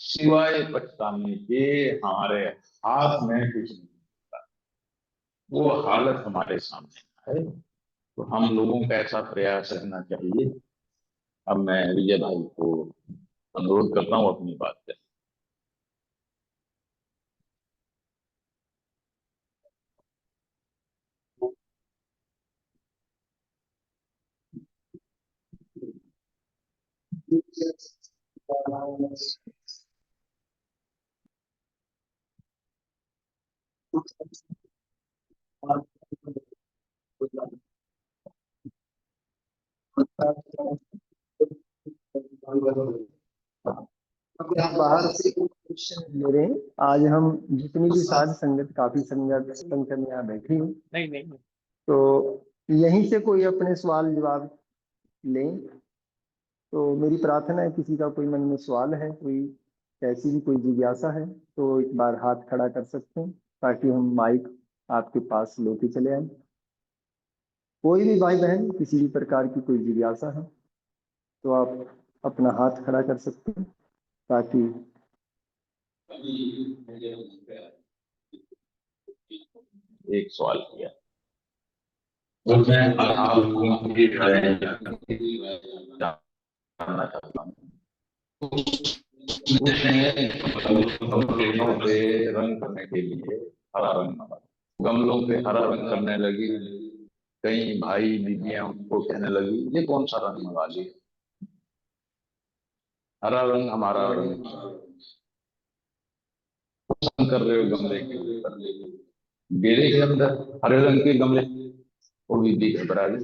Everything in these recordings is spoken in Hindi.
सिवाय पछताने के हमारे हाथ में कुछ नहीं होता। वो हालत हमारे सामने है। तो हम लोगों का ऐसा प्रयास रहना चाहिए। अब मैं विजय भाई को अनुरोध करता हूँ अपनी बात करें। अब आप बाहर से क्वेश्चन ले रहे हैं। आज हम जितनी भी साध संगत, काफी संगत संख्या में यहाँ बैठी हूँ, नहीं नहीं, तो यहीं से कोई अपने सवाल जवाब लें। तो मेरी प्रार्थना है, किसी का कोई मन में सवाल है, कोई ऐसी भी कोई जिज्ञासा है, तो एक बार हाथ खड़ा कर सकते हैं ताकि हम माइक आपके पास लेके चले आए। कोई भी भाई बहन किसी भी प्रकार की कोई जिज्ञासा है तो आप अपना हाथ खड़ा कर सकते हैं ताकि एक सवाल किया और मैं आप लोगों की राय जानना चाहता हूँ। उसने गमलों पे रंग करने के लिए हरा रंग मांगा। गमलों पे हरा रंग करने लगी। कई भाई दीदियां उसको कहने लगी ये कौन सा रंग मंगा लिया, हरा रंग हमारा रंग पसंद कर रहे हो गमले के ऊपर। मेरे के अंदर हरे रंग के गमले, वो दीदी घबरा गई।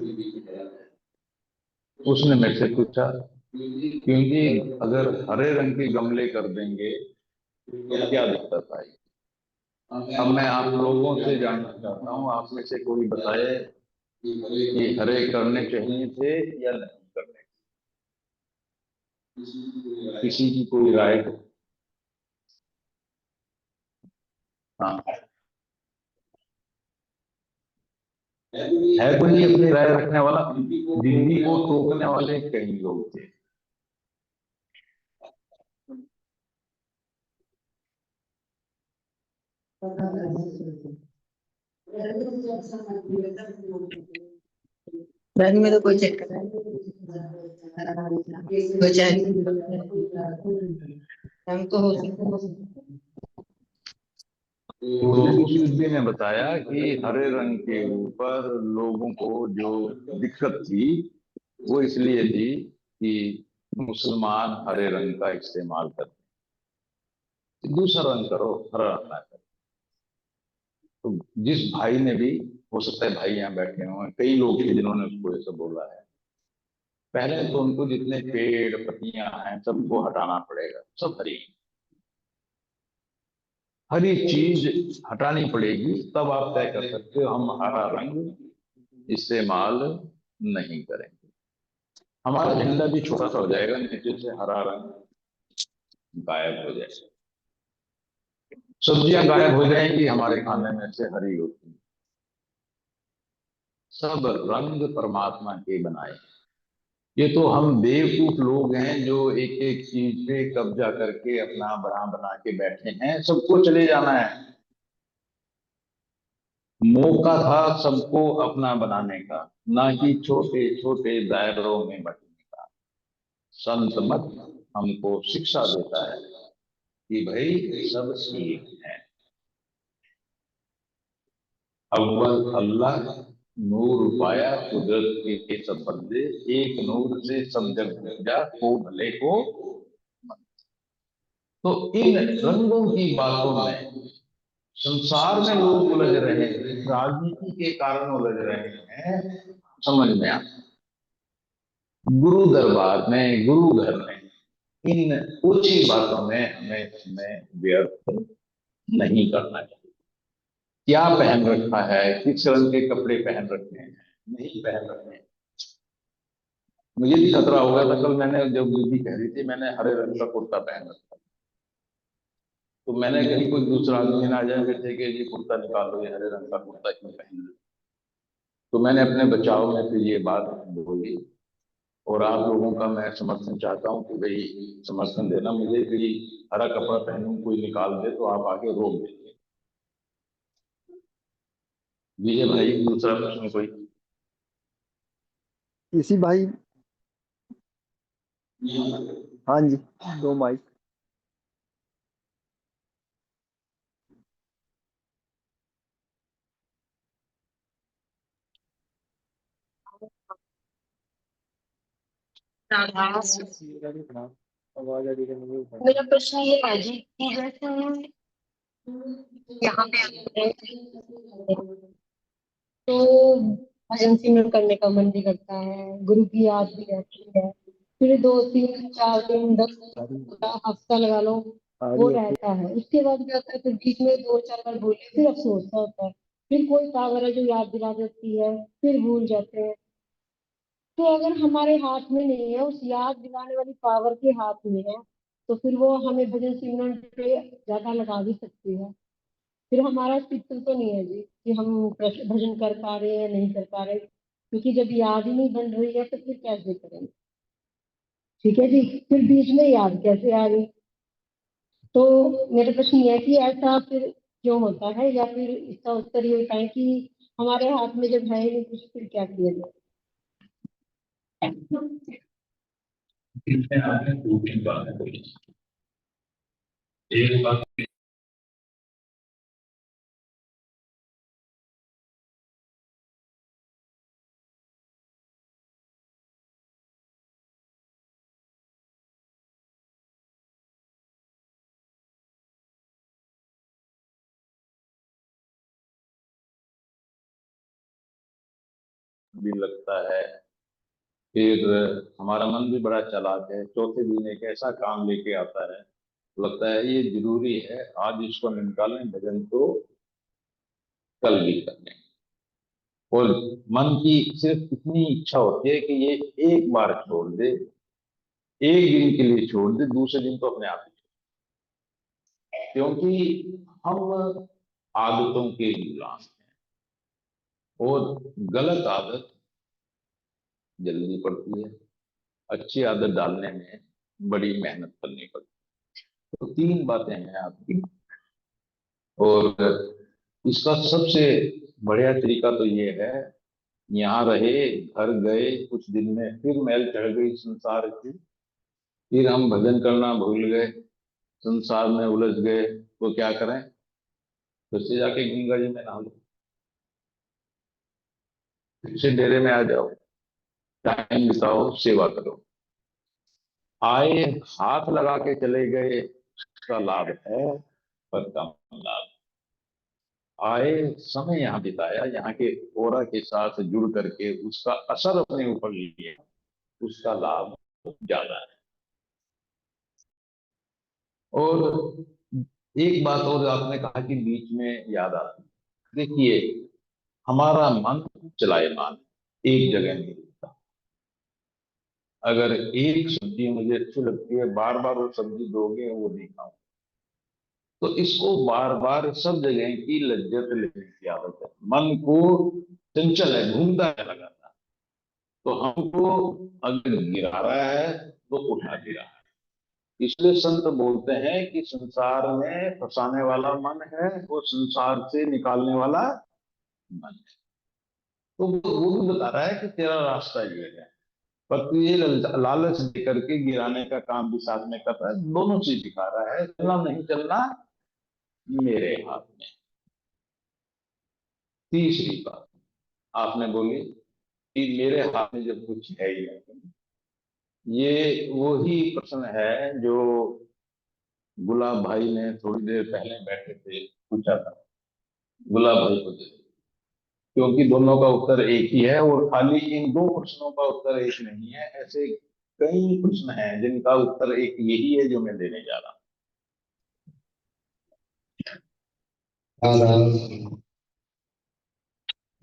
उसने मेरे से पूछा क्योंकि अगर हरे रंग के गमले कर देंगे तो क्या दिक्कत आई। अब मैं आप लोगों से जानना चाहता हूँ, आप में से कोई बताए कि हरे करने चाहिए थे या नहीं करने। किसी की कोई राय हो? हाँ, है कोई अपनी राय रखने वाला? दीदी को टोकने वाले कई लोग थे। रंग में तो कोई चक्कर नहीं, रंग तो हो सकता। तो उस दीदी ने बताया कि हरे रंग के ऊपर लोगों को जो दिक्कत थी वो इसलिए थी कि मुसलमान हरे रंग का इस्तेमाल करते हैं। दूसरा रंग करो, हरा रंग ना करो। तो जिस भाई ने भी, हो सकता है भाई यहाँ बैठे हों, कई लोग थे जिन्होंने उसको ऐसा बोला है। पहले तो उनको जितने पेड़ पत्तियां हैं सबको हटाना पड़ेगा, सब हरी हरी चीज हटानी पड़ेगी, तब आप तय कर सकते हो हम हरा रंग इस्तेमाल नहीं करेंगे। हमारा झंडा भी छोटा सा हो जाएगा, नीचे से हरा रंग गायब हो जाएगा, सब्जियां गायब हो जाएंगी, हमारे खाने में से हरी होती। सब रंग परमात्मा के बनाए। ये तो हम बेवकूफ लोग हैं जो एक एक चीज पे कब्जा करके अपना बना बना के बैठे हैं। सबको चले जाना है, मौका था सबको अपना बनाने का, ना कि छोटे छोटे दायरों में बंटने का। संत मत हमको शिक्षा देता है कि भाई सब एक है। अव्वल अल्लाह, नूर पाया कुदरत के सब बंदे, एक नूर से सब जग पूजा को भले को मंद। तो इन रंगों की बातों में संसार में लोग उलझ रहे हैं, राजनीति के कारण उलझ रहे हैं, समझ में आता। गुरु दरबार में, गुरु घर में इन ऊंची बातों में हमें समय व्यर्थ नहीं करना चाहिए। क्या पहन रखा है, किस रंग के कपड़े पहन रखे हैं, नहीं पहन रखे हैं। मुझे भी खतरा हो गया था कल, मैंने जब दीदी कह रही थी मैंने हरे रंग का कुर्ता पहन रखा, तो मैंने कहीं कोई दूसरा आदमी ना आ जाए फिर से कि ये कुर्ता निकाल लो, ये हरे रंग का कुर्ता क्यों पहन रहे हो। तो मैंने अपने बचाव में फिर ये बात बोली और आप लोगों का मैं समर्थन चाहता हूँ कि भाई समर्थन देना मुझे कि हरा कपड़ा पहनूं कोई निकाल दे तो आप आगे रोक देंगे। विजय भाई दूसरा प्रश्न कोई? इसी भाई। हाँ जी, दो माइक। मेरा प्रश्न ये है जी कि जैसे यहाँ पे आते हैं, तो भजन सिमरन करने का मन भी करता है, गुरु की याद भी रहती है, फिर 2 3 4 दिन 10 पूरा हफ्ता लगा लो वो रहता है। उसके बाद क्या होता है, फिर बीच में 2 4 बार भूले फिर अफसोस सा होता है, फिर कोई पावर है जो याद दिला देती है, फिर भूल जाते हैं। तो अगर हमारे हाथ में नहीं है, उस याद दिलाने वाली पावर के हाथ में है, तो फिर वो हमें भजन सिमरन पे ज्यादा लगा भी सकती है। फिर हमारा अस्तित्व तो नहीं है जी कि हम भजन कर पा रहे हैं या नहीं कर पा रहे, क्योंकि जब याद ही नहीं बन रही है तो फिर कैसे करेंगे? ठीक है जी, फिर बीच में याद कैसे आ गई? तो मेरा प्रश्न ये है कि ऐसा फिर क्यों होता है, या फिर इसका उत्तर ये होता है कि हमारे हाथ में जब है ही नहीं कुछ, फिर क्या किया जाए? इसमें आपने दो तीन बातें बोली। एक बात भी लगता है, फिर हमारा मन भी बड़ा चालाक है, चौथे दिन एक ऐसा काम लेके आता है, लगता है ये जरूरी है आज इसको निकालें, भजन तो कल भी करने। और मन की सिर्फ इतनी इच्छा होती है कि ये एक बार छोड़ दे, एक दिन के लिए छोड़ दे, दूसरे दिन तो अपने आप ही क्योंकि हम आदतों के गुलाम हैं, और गलत आदत जल्दी पड़ती है, अच्छी आदत डालने में बड़ी मेहनत करनी पड़ती है। तो तीन बातें हैं आपकी, और इसका सबसे बढ़िया तरीका तो ये है, यहाँ रहे, घर गए, कुछ दिन में फिर मैल चढ़ गई संसार की, फिर हम भजन करना भूल गए, संसार में उलझ गए, तो क्या करें? फिर से जाके गंगा जी में नहा लो, फिर से डेरे में आ जाओ, टाइम बिताओ, सेवा करो। आए हाथ लगा के चले गए उसका लाभ है, पर कम लाभ। आए समय यहाँ बिताया, यहाँ के ओरा के साथ जुड़ करके उसका असर अपने ऊपर लिया, उसका लाभ ज्यादा है। और एक बात और आपने कहा कि बीच में याद आती है। देखिए, हमारा मन चलायमान एक जगह नहीं रुकता। अगर एक सब्जी मुझे अच्छी लगती है, बार बार वो सब्जी दोगे वो नहीं खाऊं, तो इसको बार बार सब जगह की लज्जत लेने की आदत है। मन को चंचल है, घूमता है लगातार, तो हमको अगर गिरा रहा है तो उठा भी रहा है। इसलिए संत बोलते हैं कि संसार में फंसाने वाला मन है, वो संसार से निकालने वाला मन है। तो वो भी बता रहा है कि तेरा रास्ता ये है, पर तू ये लालच दे करके गिराने का काम भी साथ में कर रहा है। दोनों चीज दिखा रहा है, चलना नहीं चलना मेरे हाथ में। तीसरी बात आपने बोली कि मेरे हाथ में जब कुछ है ही नहीं, ये वही प्रश्न है जो गुलाब भाई ने थोड़ी देर पहले बैठे थे पूछा था। गुलाब भाई को दे दो, क्योंकि दोनों का उत्तर एक ही है, और खाली इन दो प्रश्नों का उत्तर एक नहीं है, ऐसे कई प्रश्न हैं जिनका उत्तर एक यही है जो मैं देने जा रहा हूँ।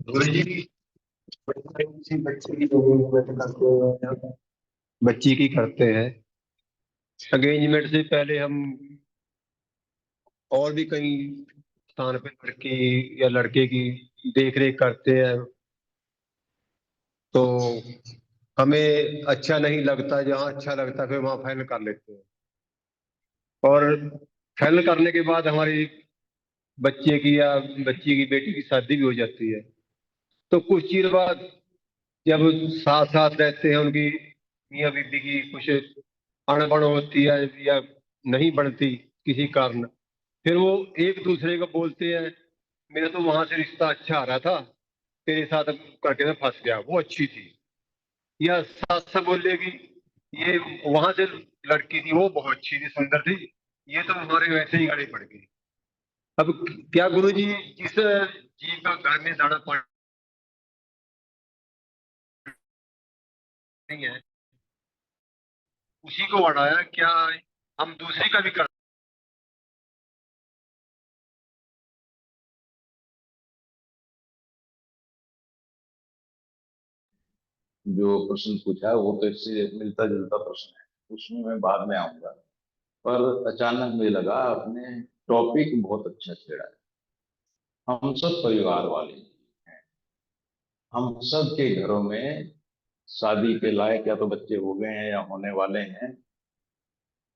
गुरु जी, बच्चे की बच्ची की करते हैं एंगेजमेंट से पहले, हम और भी कई स्थान पे लड़की या लड़के की देख रेख करते हैं। तो हमें अच्छा नहीं लगता, जहाँ अच्छा लगता है फिर वहां फाइनल कर लेते हैं। और फाइनल करने के बाद हमारी बच्चे की या बच्ची की बेटी की शादी भी हो जाती है। तो कुछ चीज बाद जब साथ साथ रहते हैं, उनकी मियाँ बीबी की कुछ अनबन होती है या नहीं बनती किसी कारण, फिर वो एक दूसरे को बोलते हैं, मेरा तो वहां से रिश्ता अच्छा आ रहा था, तेरे साथ करके मैं फंस गया, वो अच्छी थी। या सास से बोलेगी, ये वहां से लड़की थी, वो बहुत अच्छी थी, सुंदर थी, ये तो हमारे वैसे ही गले पड़ गई। अब क्या गुरु जी, जिस जीव का घर में दाना पानी नहीं है, उसी को बढ़ाया, क्या हम दूसरी का भी कर। जो प्रश्न पूछा है वो तो इससे मिलता जुलता प्रश्न है, उसमें मैं बाद में आऊंगा। पर अचानक मुझे लगा आपने टॉपिक बहुत अच्छा छेड़ा है। हम सब परिवार वाले हैं, हम सब के घरों में शादी के लायक या तो बच्चे हो गए हैं या होने वाले हैं।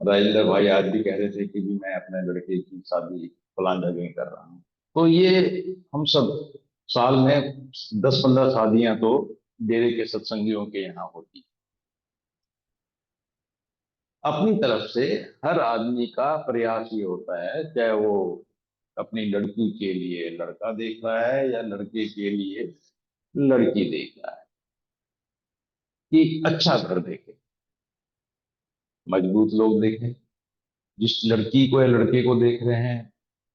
राजेंद्र भाई आज भी कह रहे थे कि जी मैं अपने लड़के की शादी फलान जगह कर रहा हूँ। तो ये हम सब साल में 10-15 शादियां तो डेरे के सत्संगियों के यहाँ होती। अपनी तरफ से हर आदमी का प्रयास ये होता है, चाहे वो अपनी लड़की के लिए लड़का देख रहा है या लड़के के लिए लड़की देख रहा है, कि अच्छा घर देखे, मजबूत लोग देखें। जिस लड़की को या लड़के को देख रहे हैं,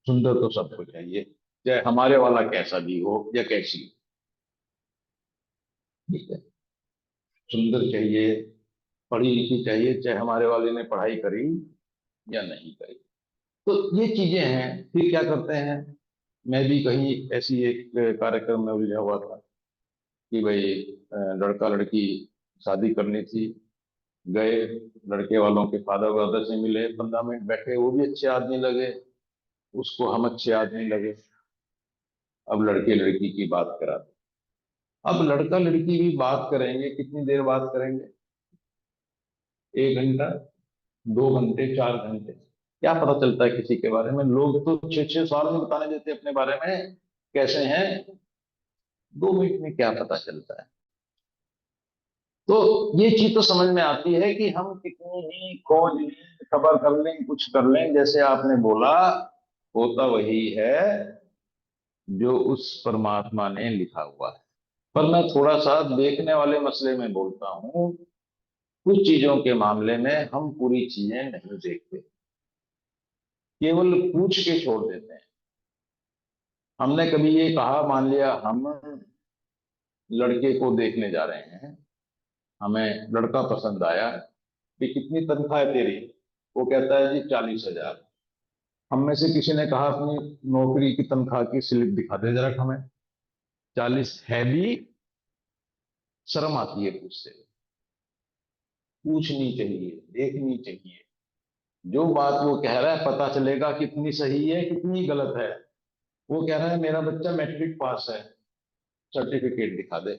सुंदर तो सबको चाहिए, चाहे हमारे वाला कैसा भी हो या कैसी हो, ठीक है। सुंदर चाहिए, पढ़ी लिखी चाहिए, चाहे हमारे वाले ने पढ़ाई करी या नहीं करी। तो ये चीजें हैं। फिर क्या करते हैं, मैं भी कहीं ऐसी एक कार्यक्रम में उलझा हुआ था कि भाई लड़का लड़की शादी करनी थी। गए, लड़के वालों के फादर ब्रदर से मिले, 15 मिनट बैठे, वो भी अच्छे आदमी लगे, उसको हम अच्छे आदमी लगे। अब लड़के लड़की की बात करा। अब लड़का लड़की भी बात करेंगे, कितनी देर बात करेंगे? 1 घंटा, 2 घंटे, 4 घंटे, क्या पता चलता है किसी के बारे में? लोग तो 6-6 साल में बताने देते अपने बारे में कैसे हैं, 2 मिनट में क्या पता चलता है? तो ये चीज तो समझ में आती है कि हम कितनी ही खोज लें, खबर कर लें, कुछ कर लें, जैसे आपने बोला, होता वही है जो उस परमात्मा ने लिखा हुआ है। पर मैं थोड़ा सा देखने वाले मसले में बोलता हूँ। कुछ चीजों के मामले में हम पूरी चीजें नहीं देखते, केवल पूछ के छोड़ देते हैं। हमने कभी ये कहा, मान लिया हम लड़के को देखने जा रहे हैं, हमें लड़का पसंद आया, कि कितनी तनख्वाह है तेरी? वो कहता है जी 40,000। हम में से किसी ने कहा अपनी नौकरी की तनख्वाह की स्लिप दिखा दे जरा हमें, 40 है भी? शर्म आती है पूछते, पूछनी चाहिए, देखनी चाहिए। जो बात वो कह रहा है पता चलेगा कितनी सही है कितनी गलत है। वो कह रहा है मेरा बच्चा मैट्रिक पास है, सर्टिफिकेट दिखा दे,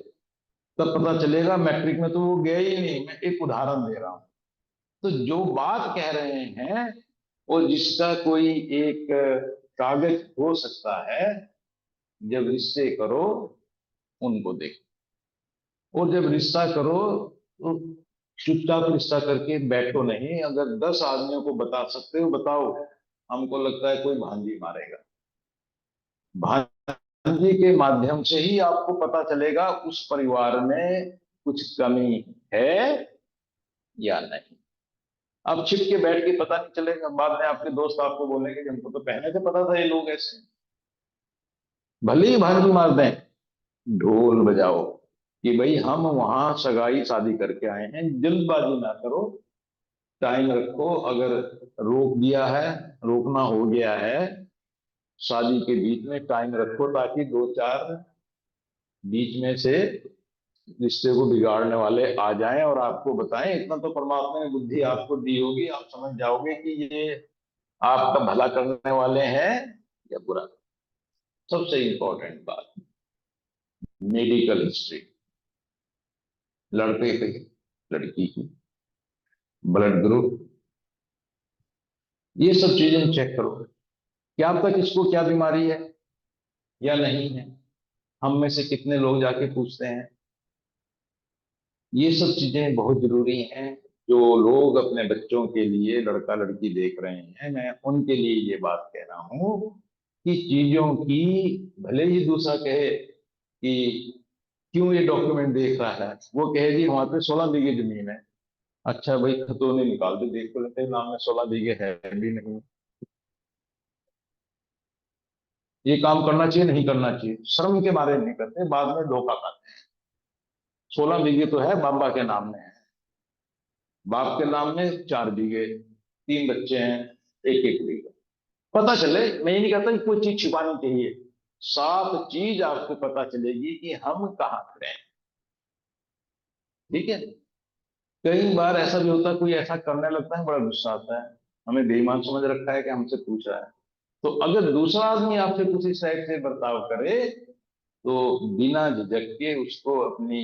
तब पता चलेगा मैट्रिक में तो वो गया ही नहीं। मैं एक उदाहरण दे रहा हूं। तो जो बात कह रहे हैं, और जिसका कोई एक कागज हो सकता है, जब रिश्ते करो उनको देखो, और जब रिश्ता करो तो चुपचाप रिश्ता करके बैठो नहीं। अगर 10 आदमियों को बता सकते हो बताओ, हमको लगता है कोई भांजी मारेगा। भांजी के माध्यम से ही आपको पता चलेगा उस परिवार में कुछ कमी है या नहीं। अब छिप के बैठ के पता नहीं चलेगा, बाद में आपके दोस्त आपको बोलेंगे कि हमको तो पहले से पता था ये लोग ऐसे। भले ही भांजी मार दें, ढोल बजाओ कि भाई हम वहां सगाई शादी करके आए हैं, जल्दबाजी ना करो, टाइम रखो। अगर रोक दिया है, रोकना हो गया है, शादी के बीच में टाइम रखो, ताकि 2-4 बीच में से रिश्ते को बिगाड़ने वाले आ जाएं और आपको बताएं। इतना तो परमात्मा ने बुद्धि आपको दी होगी, आप समझ जाओगे कि ये आपका भला करने वाले हैं या बुरा। सबसे इंपॉर्टेंट बात, मेडिकल हिस्ट्री। लड़के की, लड़की की, ब्लड ग्रुप, ये सब चीजें चेक करो। क्या तक इसको क्या बीमारी है या नहीं है। हम में से कितने लोग जाके पूछते हैं। ये सब चीजें बहुत जरूरी हैं। जो लोग अपने बच्चों के लिए लड़का लड़की देख रहे हैं, मैं उनके लिए ये बात कह रहा हूं कि चीजों की, भले ही दूसरा कहे कि क्यों ये डॉक्यूमेंट देख रहा है, वो कहे जी हमारे पे 16 बीघे जमीन है। अच्छा भाई, खतौनी निकाल दे, देख तो लेते हैं, नाम में 16 बीघे है भी नहीं। ये काम करना चाहिए नहीं करना चाहिए, श्रम के बारे में नहीं करते, बाद में धोखा खाते हैं। 16 बीघे तो है, बाबा के नाम में है, बाप के नाम में 4 बीघे, 3 बच्चे हैं, एक एक बीघा। पता चले, मैं ये नहीं कहता कि कोई चीज छिपानी चाहिए, साफ चीज आपको पता चलेगी कि हम कहाँ खड़े हैं। ठीक है। कई बार ऐसा भी होता है, कोई ऐसा करने लगता है, बड़ा गुस्सा आता है, हमें बेईमान समझ रखा है कि हमसे पूछ रहा है। तो अगर दूसरा आदमी आपसे कुछ इस टाइप से बर्ताव करे, तो बिना झिझक के उसको अपनी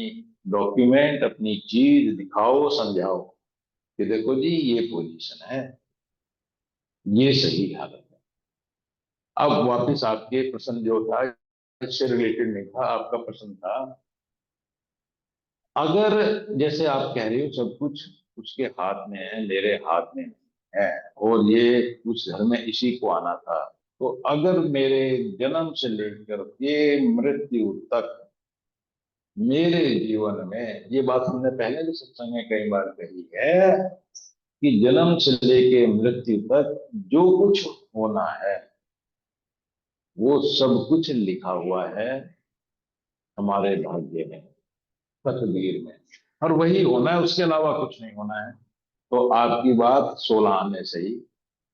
डॉक्यूमेंट, अपनी चीज दिखाओ, समझाओ कि देखो जी ये पोजीशन है, ये सही हालत है। अब वापस आपके प्रश्न जो था, इससे रिलेटेड नहीं था, आपका प्रश्न था, अगर जैसे आप कह रहे हो सब कुछ उसके हाथ में है, मेरे हाथ में है, और ये उस घर में इसी को आना था, तो अगर मेरे जन्म से लेकर के मृत्यु तक मेरे जीवन में, ये बात हमने पहले भी सत्संग में कई बार कही है, कि जन्म से लेके मृत्यु तक जो कुछ होना है वो सब कुछ लिखा हुआ है हमारे भाग्य में, तकदीर में, और वही होना है, उसके अलावा कुछ नहीं होना है। तो आपकी बात 16 आने से ही,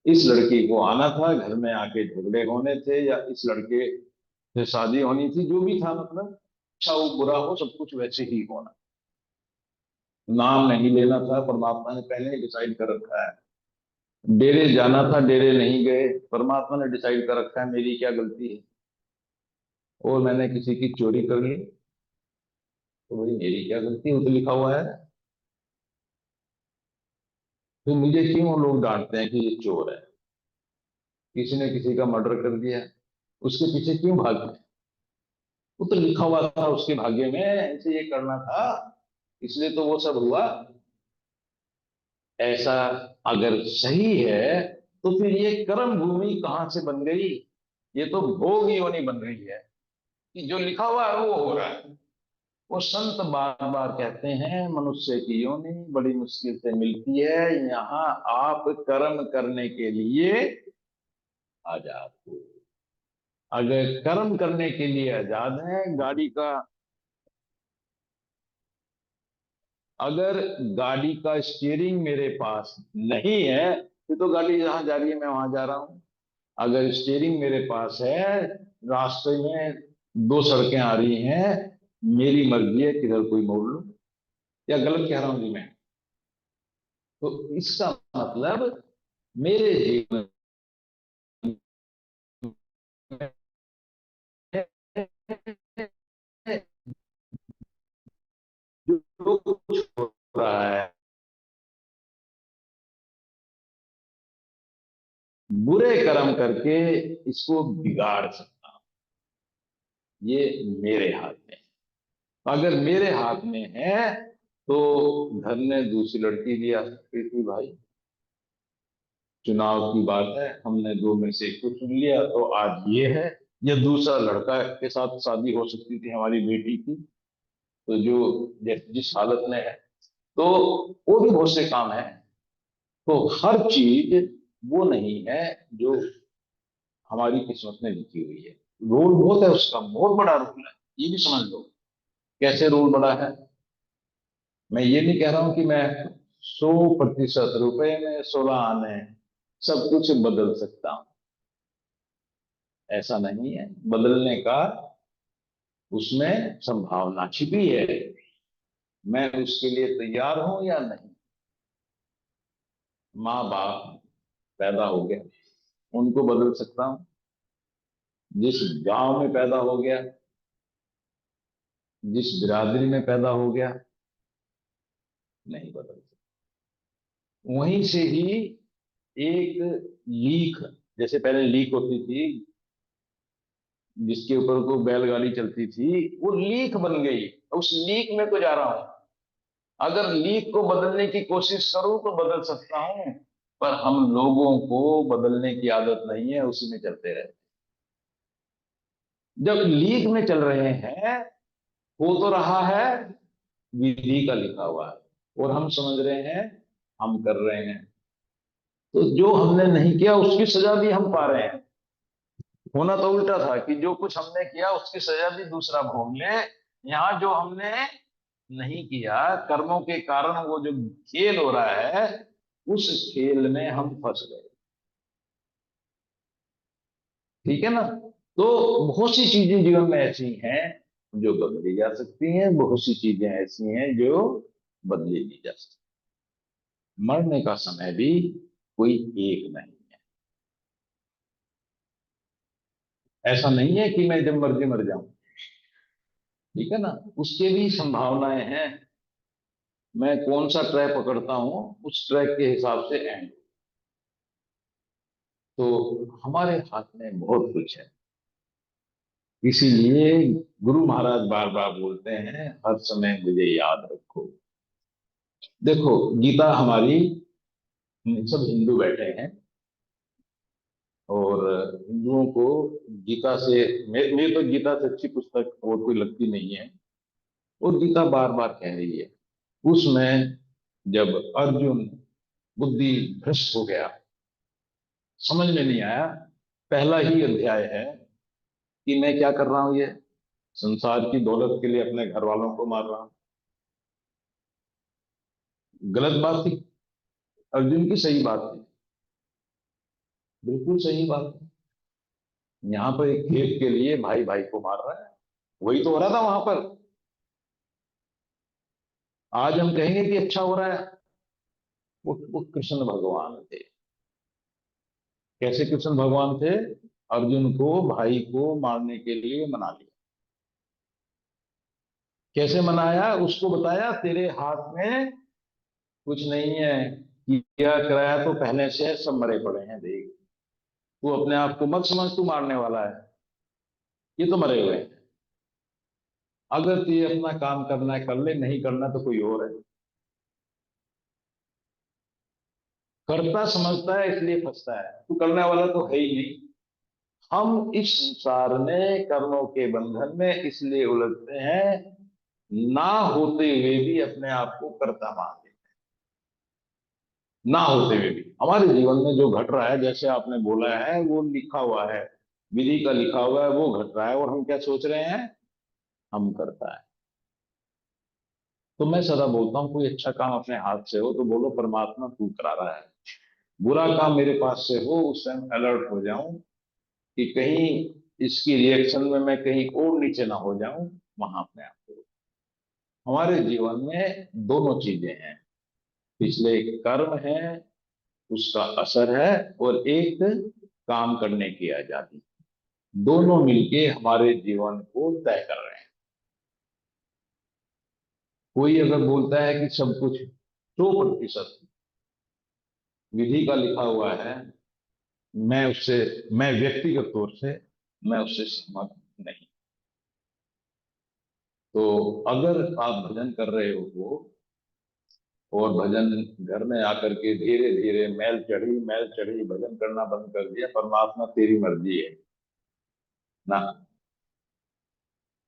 इस लड़की को आना था, घर में आके झगड़े होने थे, या इस लड़के से शादी होनी थी, जो भी था, मतलब अच्छा हो बुरा हो सब कुछ वैसे ही होना। नाम नहीं लेना था, परमात्मा ने पहले ही डिसाइड कर रखा है। डेरे जाना था, डेरे नहीं गए, परमात्मा ने डिसाइड कर रखा है, मेरी क्या गलती है। और मैंने किसी की चोरी कर ली, तो भाई मेरी क्या गलती, वो तो लिखा हुआ है। तो मुझे क्यों लोग डांटते हैं कि ये चोर है, किसी ने किसी का मर्डर कर दिया, उसके पीछे क्यों भागते हैं। वो तो लिखा हुआ था उसके भाग्य में, ऐसे ये करना था, इसलिए तो वो सब हुआ। ऐसा अगर सही है, तो फिर ये कर्म भूमि कहां से बन गई। ये तो भोग योनि बन रही है, कि जो लिखा हुआ है वो हो रहा है। वो संत बार बार कहते हैं, मनुष्य की योनि बड़ी मुश्किल से मिलती है, यहाँ आप कर्म करने के लिए आजाद हो। अगर कर्म करने के लिए आजाद है, गाड़ी का, अगर गाड़ी का स्टीयरिंग मेरे पास नहीं है, फिर तो गाड़ी जहां जा रही है मैं वहां जा रहा हूं। अगर स्टीयरिंग मेरे पास है, रास्ते में 2 सड़कें आ रही हैं, मेरी मर्जी है किधर कोई मोड़ लूं। या गलत कह रहा हूं जी मैं। तो इसका मतलब मेरे जीवन में जो कुछ हो रहा है, बुरे कर्म करके इसको बिगाड़ सकता हूं। ये मेरे हाथ में है। अगर मेरे हाथ में है, तो घर ने दूसरी लड़की भी आ सकती थी भाई। चुनाव की बात है, हमने दो में से एक को चुन लिया, तो आज ये है। या दूसरा लड़का के साथ शादी हो सकती थी हमारी बेटी की, तो जो जिस हालत में है, तो वो भी बहुत से काम है। तो हर चीज वो नहीं है जो हमारी किस्मत में लिखी हुई है। रोल बहुत है उसका, बहुत बड़ा रोल है, ये भी समझ लो। कैसे रोल बड़ा है, मैं ये नहीं कह रहा हूं कि मैं 100% रुपए में 16 आने सब कुछ बदल सकता हूं। ऐसा नहीं है, बदलने का उसमें संभावना छिपी है। मैं उसके लिए तैयार हूं या नहीं। माँ बाप पैदा हो गया, उनको बदल सकता हूं। जिस गांव में पैदा हो गया, जिस बिरादरी में पैदा हो गया, नहीं बदल सकते। वहीं से ही एक लीक, जैसे पहले लीक होती थी जिसके ऊपर को बैलगाड़ी चलती थी, वो लीक बन गई, उस लीक में तो जा रहा हूं। अगर लीक को बदलने की कोशिश करूं तो बदल सकता हूं, पर हम लोगों को बदलने की आदत नहीं है, उसी में चलते रहते। जब लीक में चल रहे हैं, हो तो रहा है, विधि का लिखा हुआ है और हम समझ रहे हैं हम कर रहे हैं, तो जो हमने नहीं किया उसकी सजा भी हम पा रहे हैं। होना तो उल्टा था कि जो कुछ हमने किया उसकी सजा भी दूसरा भोग ले। यहाँ जो हमने नहीं किया, कर्मों के कारण वो जो खेल हो रहा है, उस खेल में हम फंस गए। ठीक है ना? तो बहुत सी चीजें जीवन में ऐसी हैं जो बदली जा सकती हैं, बहुत सी चीजें ऐसी हैं जो बदली नहीं जा सकती। मरने का समय भी कोई एक नहीं है। ऐसा नहीं है कि मैं जब मर्जी मर जाऊं। ठीक है ना? उसके भी संभावनाएं हैं। मैं कौन सा ट्रैक पकड़ता हूं, उस ट्रैक के हिसाब से एंड। तो हमारे हाथ में बहुत कुछ है। इसीलिए गुरु महाराज बार बार बोलते हैं, हर समय मुझे याद रखो। देखो, गीता हमारी, सब हिंदू बैठे हैं और हिंदुओं को गीता से, मेरी तो गीता से अच्छी पुस्तक और कोई लगती नहीं है। और गीता बार बार कह रही है, उसमें जब अर्जुन बुद्धि भ्रष्ट हो गया, समझ में नहीं आया, पहला ही अध्याय है कि मैं क्या कर रहा हूं, ये संसार की दौलत के लिए अपने घर वालों को मार रहा हूं। गलत बात थी, अर्जुन की सही बात थी, बिल्कुल सही बात है। यहाँ पर एक खेत के लिए भाई भाई को मार रहा है, वही तो हो रहा था वहां पर। आज हम कहेंगे कि अच्छा हो रहा है। वो कृष्ण भगवान थे। कैसे कृष्ण भगवान थे? अर्जुन को, भाई को मारने के लिए मना लिया। कैसे मनाया? उसको बताया तेरे हाथ में कुछ नहीं है, किया कराया तो पहले से है, सब मरे पड़े हैं, देख। तू अपने आप को मत समझ तू मारने वाला है, ये तो मरे हुए हैं। अगर तू ये अपना काम करना है कर ले, नहीं करना तो कोई और है। करता समझता है इसलिए फंसता है, तू करने वाला तो है ही नहीं। हम इस संसार में कर्मों के बंधन में इसलिए उलझते हैं, ना होते हुए भी अपने आप को कर्ता मान लेते हैं। ना होते हुए भी हमारे जीवन में जो घट रहा है, जैसे आपने बोला है, वो लिखा हुआ है, विधि का लिखा हुआ है, वो घट रहा है और हम क्या सोच रहे हैं, हम करता है। तो मैं सदा बोलता हूँ, कोई अच्छा काम अपने हाथ से हो तो बोलो परमात्मा तू करा रहा है। बुरा काम मेरे पास से हो, उस टाइम अलर्ट हो जाऊं कि कहीं इसकी रिएक्शन में मैं कहीं और नीचे ना हो जाऊं, वहां अपने आप को। हमारे जीवन में दोनों चीजें हैं, पिछले एक कर्म है, उसका असर है, और एक काम करने की आजादी। दोनों मिलके हमारे जीवन को तय कर रहे हैं। कोई अगर बोलता है कि सब कुछ 100% विधि का लिखा हुआ है, मैं उससे, मैं व्यक्तिगत तौर से मैं उससे सहमत नहीं। तो अगर आप भजन कर रहे हो और भजन घर में आकर के धीरे धीरे मैल चढ़ी भजन करना बंद कर दिया, परमात्मा तेरी मर्जी है ना,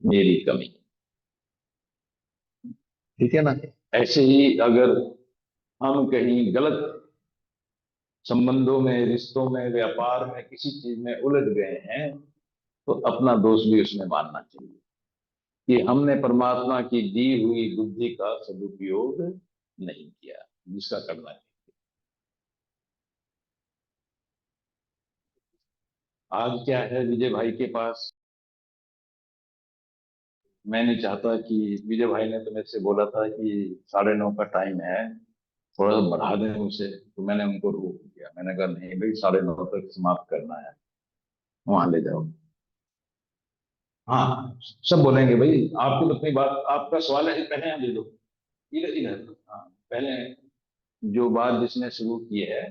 मेरी कमी। ठीक है ना? ऐसे ही अगर हम कहीं गलत संबंधों में, रिश्तों में, व्यापार में, किसी चीज में उलझ गए हैं, तो अपना दोष भी उसमें मानना चाहिए कि हमने परमात्मा की दी हुई बुद्धि का सदुपयोग नहीं किया, जिसका करना चाहिए। आज क्या है विजय भाई के पास, मैं नहीं चाहता कि, विजय भाई ने तो मेरे से बोला था कि 9:30 का टाइम है, थोड़ा सा बढ़ा दें उसे, तो मैंने उनको रोक दिया। मैंने कहा नहीं भाई, 9:30 तक समाप्त करना है, वहां ले जाओ। हाँ, सब बोलेंगे भाई, आपकी तो अपनी बात, आपका सवाल है, पहले यहाँ दे दो, इधर इधर। हाँ, पहले जो बात जिसने शुरू की है,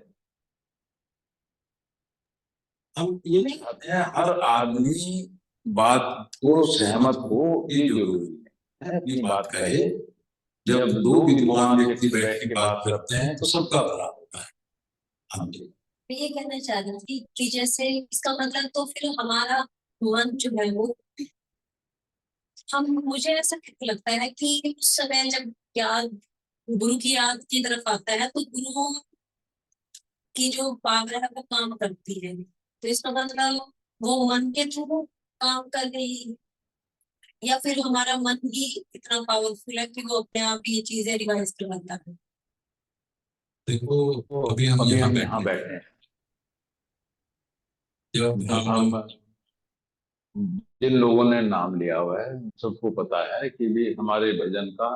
हम ये नहीं कहते हैं हर आदमी बात को सहमत हो, ये जरूरी है अपनी बात कहे। जब दो विद्वान व्यक्ति बैठ के बात करते हैं तो सबका भला होता है। हम मैं ये कहना चाह रही थी कि जैसे इसका मतलब तो फिर हमारा मन जो है वो मुझे ऐसा लगता है कि उस समय जब याद गुरु की याद की तरफ आता है तो गुरुओं की जो पावर है वो काम करती है। तो इसका मतलब वो मन के थ्रू काम कर रही है या फिर हमारा मन ही इतना पावरफुल है कि वो अपने आप ये चीजें रिवाइज करवाता है। देखो, तो अभी हम अभी हम यहाँ यहाँ बैठे बैठे हैं, जब हम हम जिन लोगों ने नाम लिया हुआ है सबको पता है कि भी हमारे भजन का,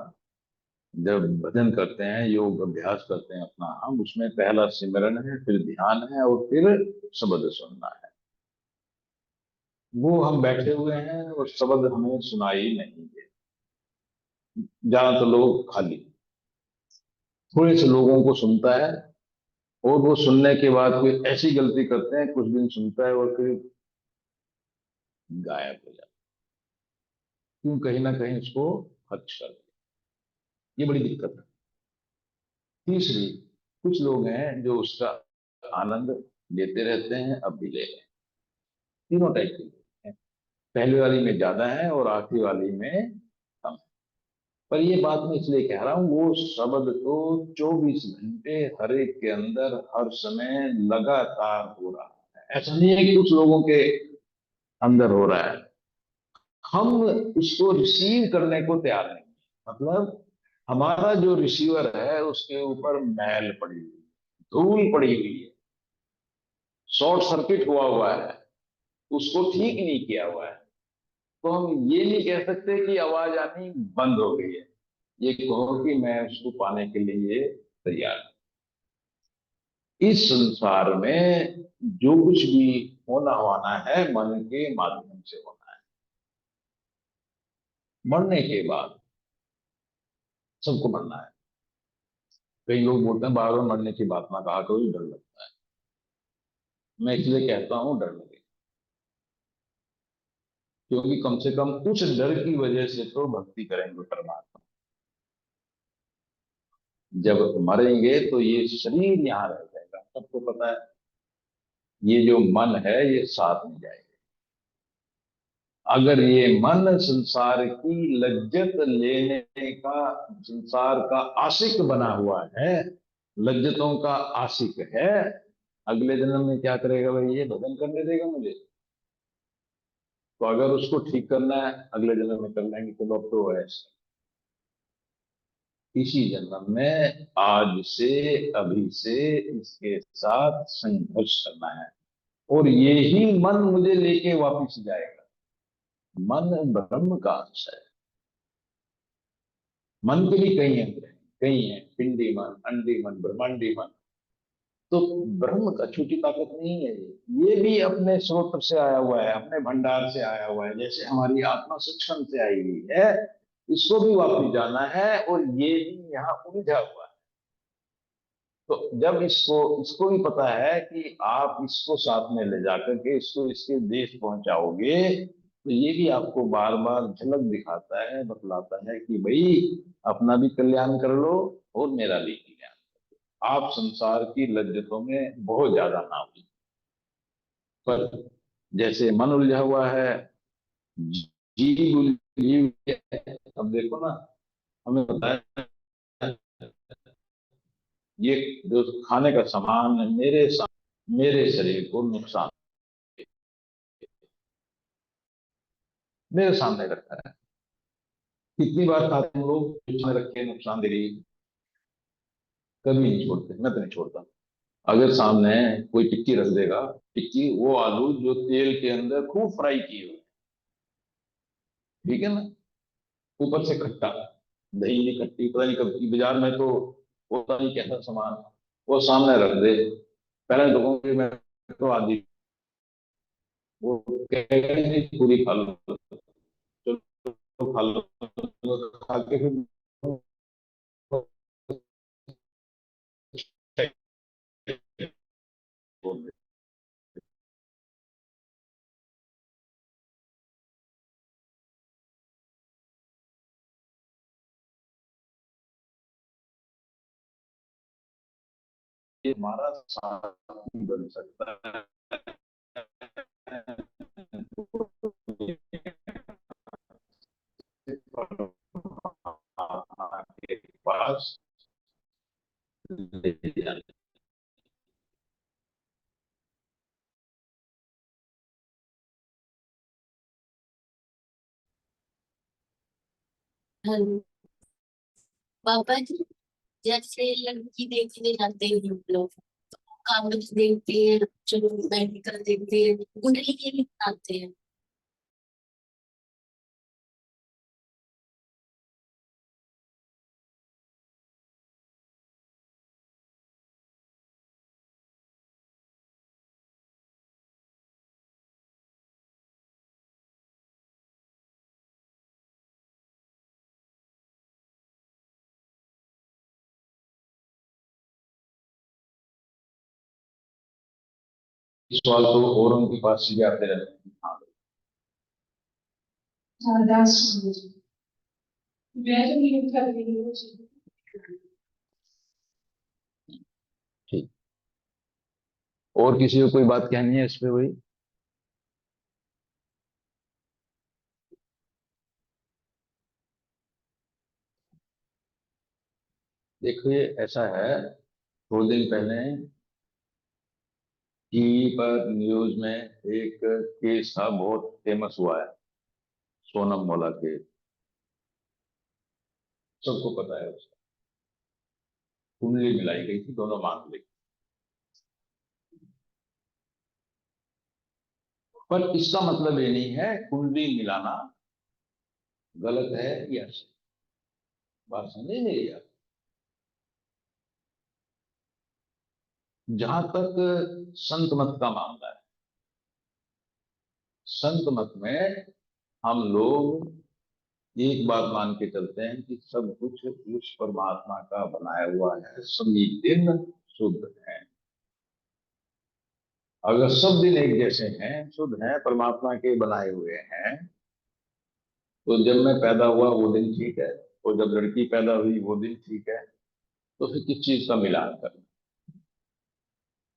जब भजन करते हैं, योग अभ्यास करते हैं अपना, हम उसमें पहला सिमरन है, फिर ध्यान है और फिर शब्द सुनना है। वो हम बैठे हुए हैं और शब्द हमें सुनाई नहीं दे, ज्यादातर लोग खाली, थोड़े से लोगों को सुनता है और वो सुनने के बाद कोई ऐसी गलती करते हैं, कुछ दिन सुनता है और फिर गायब हो जाता है। क्यों? कहीं ना कहीं उसको खर्च कर दिया। ये बड़ी दिक्कत है। तीसरी, कुछ लोग हैं जो उसका आनंद लेते रहते हैं, अब भी ले रहे हैं। तीनों टाइप के लोग हैं, पहले वाली में ज्यादा है और आखिरी वाली में कम है। पर ये बात मैं इसलिए कह रहा हूँ, वो शब्द तो 24 घंटे हर एक के अंदर हर समय लगातार हो रहा है। ऐसा नहीं है कि कुछ लोगों के अंदर हो रहा है, हम उसको रिसीव करने को तैयार नहीं। मतलब हमारा जो रिसीवर है उसके ऊपर मैल पड़ी हुई, धूल पड़ी हुई है, शॉर्ट सर्किट हुआ है, उसको ठीक नहीं किया हुआ है। तो हम ये नहीं कह सकते कि आवाज आनी बंद हो गई है, ये कहो कि मैं उसको पाने के लिए तैयार हूं। इस संसार में जो कुछ भी होना होना है मन के माध्यम से होना है। मरने के बाद सबको मरना है। कई लोग बोलते हैं बार बार मरने की बात ना कहा करो, डर लगता है। मैं इसलिए कहता हूं डर लगे, क्योंकि कम से कम उस डर की वजह से तो भक्ति करेंगे परमात्मा। जब मरेंगे तो ये शरीर यहाँ रह जाएगा, सबको पता है। ये जो मन है ये साथ में जाएगा। अगर ये मन संसार की लज्जत लेने का, संसार का आशिक बना हुआ है, लज्जतों का आशिक है, अगले जन्म में क्या करेगा भाई? ये भजन करने देगा मुझे? तो अगर उसको ठीक करना है अगले जन्म में कर लेंगे, तो अब तो है इसी जन्म में आज से, अभी से इसके साथ संघर्ष करना है। और ये ही मन मुझे लेके वापिस जाएगा। मन ब्रह्म का अंश है। मन के भी कई अंग हैं, कई हैं, पिंडी मन, अंडी मन, ब्रह्मांडी मन। तो ब्रह्म का छोटी ताकत नहीं है ये भी अपने स्रोत से आया हुआ है, अपने भंडार से आया हुआ है। जैसे हमारी आत्मा सूक्ष्म से आई हुई है, इसको भी वापस जाना है और ये भी यहाँ उलझा हुआ है। तो जब इसको इसको भी पता है कि आप इसको साथ में ले जाकर के इसको इसके देश पहुंचाओगे, तो ये भी आपको बार बार झलक दिखाता है, बतलाता है कि भाई अपना भी कल्याण कर लो और मेरा भी कल्याण। आप संसार की लज्जतों में बहुत ज्यादा ना हुई। पर जैसे मन उलझा हुआ है, जीव उलझी हुई है। अब देखो ना, हमें पता है ये जो खाने का सामान है मेरे शरीर को नुकसान, मेरे सामने रखा है। कितनी बार खाते हैं हम लोग, सामने रखे नुकसान दे रही, कभी नहीं छोड़ते। मैं तो नहीं छोड़ता। अगर सामने कोई टिक्की रख देगा, टिक्की वो आलू जो तेल के अंदर खूब फ्राई किए हुए, ठीक है ना, ऊपर से खट्टा, दही नहीं खट्टी, पता नहीं कब की, बाजार में तो होता नहीं कैसा सामान, वो सामने रख दे, पहले तो कहूंगी मैं तो आधी, वो कहेंगे पूरी खा लो, चलो खा लो, खा के फिर ये हमारा साथी बन सकता है के पास ले जाने। हाँ, पापा जी, जैसे लड़की देखने जाते हैं हम लोग, कागज देखते हैं, चलो मेडिकल देखते हैं, कुंडली के भी बनाते हैं। इस सवाल तो औरों के पास ही आते रहते हैं। हाँ, ठीक। और किसी को कोई बात कहनी है इस पे भाई? देखिए ऐसा है, थोड़े दिन पहले टीवी पर न्यूज में एक केस था, बहुत फेमस हुआ है, सोनम वाला केस, सबको पता है उसका। कुंडली मिलाई गई थी दोनों मामले की। पर इसका मतलब ये नहीं है कुंडली मिलाना गलत है या सही। बात समझे मेरी आप? जहां तक संत मत का मामला है, संत मत में हम लोग एक बात मान के चलते हैं कि सब कुछ उस परमात्मा का बनाया हुआ है, सभी दिन शुद्ध है। अगर सब दिन एक जैसे हैं, शुद्ध हैं, परमात्मा के बनाए हुए हैं, तो जब मैं पैदा हुआ वो दिन ठीक है, और जब लड़की पैदा हुई वो दिन ठीक है, तो फिर किस चीज का मिलान करना?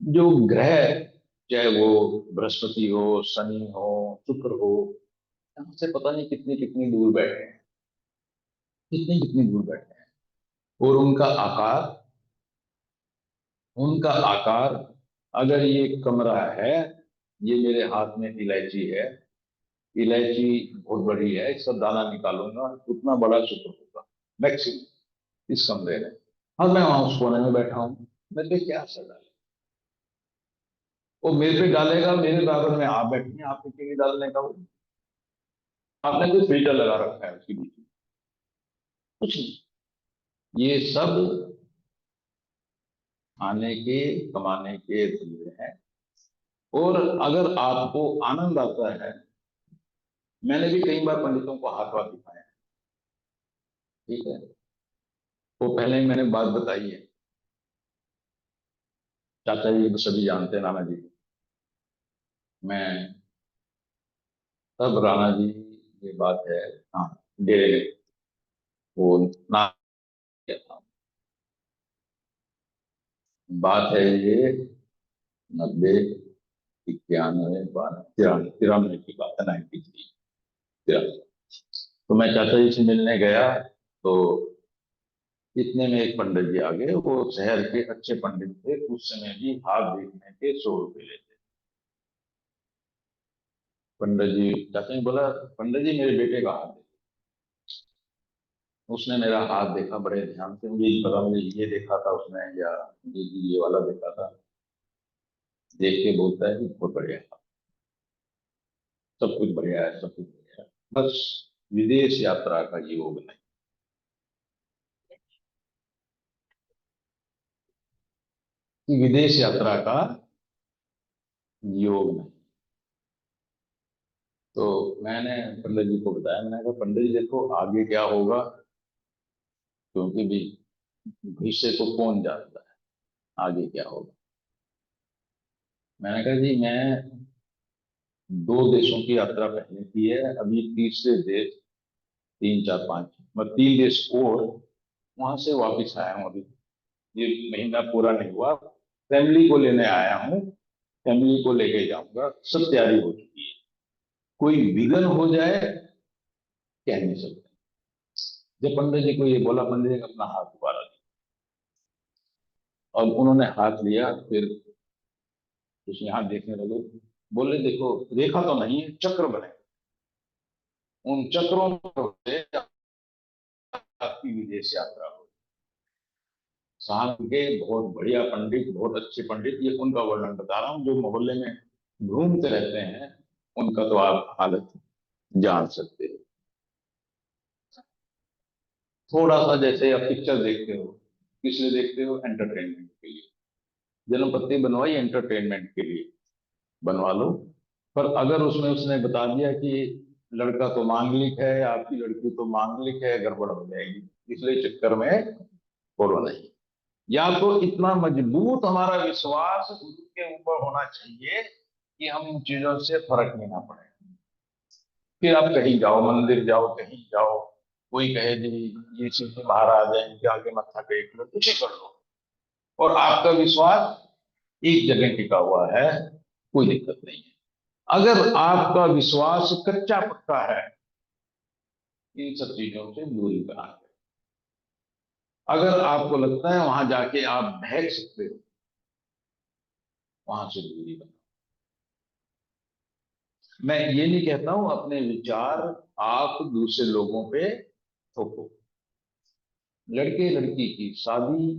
जो ग्रह, चाहे वो बृहस्पति हो, शनि हो, शुक्र हो, यहाँ से पता नहीं कितनी कितनी दूर बैठे हैं, कितनी कितनी दूर बैठे हैं, और उनका आकार, अगर ये कमरा है, ये मेरे हाथ में इलायची है, इलायची बहुत बड़ी है, इसका दाना निकालूंगा, उतना बड़ा शुक्र होगा मैक्सिमम इस कमरे में। और मैं वहां उस कोने में बैठा हूं, मेरे पे क्या असर डाले? वो मेरे पे डालेगा, मेरे बराबर में आप बैठे हैं, आप पे डालने का वो? आपने कोई फिल्टर लगा रखा है उसके बीच में? कुछ नहीं। ये सब खाने के, कमाने के धंधे हैं। और अगर आपको आनंद आता है, मैंने भी कई बार पंडितों को हाथ वाथ दिखाया, ठीक है, वो पहले ही मैंने बात बताई है, चाचा जी तो सभी जानते हैं, राणा जी। मैं तब राणा जी, ये बात है, हाँ, डेरे में वो ना, बात है ये 90, 91, 92, 93 की बात है, 93, 93। तो मैं चाचा जी से मिलने गया, तो इतने में एक पंडित जी आ गए, वो शहर के अच्छे पंडित थे, उस समय भी हाथ देखने के 100 रुपए लेते। पंडित जी, चाचा ने बोला, पंडित जी मेरे बेटे का हाथ देखो। उसने मेरा हाथ देखा बड़े ध्यान से, मुझे नहीं पता, मुझे ये देखा था उसने या ये वाला देखा था, देख के बोलता है कि बहुत बढ़िया है, सब कुछ बढ़िया है, सब कुछ बढ़िया है, बस विदेश यात्रा का योग नहीं। कि विदेश यात्रा का योग नहीं। तो मैंने पंडित जी को बताया, मैंने कहा पंडित जी देखो आगे क्या होगा, क्योंकि भी भविष्य को कौन जानता है आगे क्या होगा। मैंने कहा जी मैं 2 देशों की यात्रा पहले की है, अभी तीसरे देश, 3 4 5 मतलब 3 देश और, वहां से वापिस आया हूँ अभी, ये महीना पूरा नहीं हुआ। फैमिली को लेने आया हूँ, फैमिली को लेके जाऊंगा, सब तैयारी हो चुकी है। कोई विघ्न हो जाए कह नहीं सकते। जब पंडित जी को ये बोला, पंडित जी ने अपना हाथ उबारा दिया और उन्होंने हाथ लिया, फिर उस यहाँ देखने लगे, बोले देखो रेखा तो नहीं है, चक्र बने, उन चक्रों से आपकी विदेश यात्रा हो। साहब के बहुत बढ़िया पंडित, बहुत अच्छे पंडित, ये उनका वर्णन बता रहा हूँ, जो मोहल्ले में घूमते रहते हैं उनका तो आप हालत जान सकते हो। थोड़ा सा जैसे आप पिक्चर देखते हो, किस लिए देखते हो? एंटरटेनमेंट के लिए। जन्मपत्री बनवाई एंटरटेनमेंट के लिए, बनवा लो, पर अगर उसमें उसने बता दिया कि लड़का तो मांगलिक है, आपकी लड़की तो मांगलिक है, गड़बड़ हो जाएगी, इसलिए चक्कर में बोलो नहीं। या तो इतना मजबूत हमारा विश्वास गुरु के ऊपर होना चाहिए कि हम इन चीजों से फर्क नहीं ना पड़े। फिर आप कहीं जाओ, मंदिर जाओ, कहीं जाओ, कोई कहे जी ये चीज महाराज है, इनके आगे मत्था टेक लो, कुछ ही कर लो, और आपका विश्वास एक जगह टिका हुआ है, कोई दिक्कत नहीं है। अगर आपका विश्वास कच्चा पक्का है, इन सब चीजों से दूरी बना के, अगर आपको लगता है वहां जाके आप बहक सकते हो, वहां से दूरी बना। मैं ये नहीं कहता हूं अपने विचार आप दूसरे लोगों पे थोपो। लड़के लड़की की शादी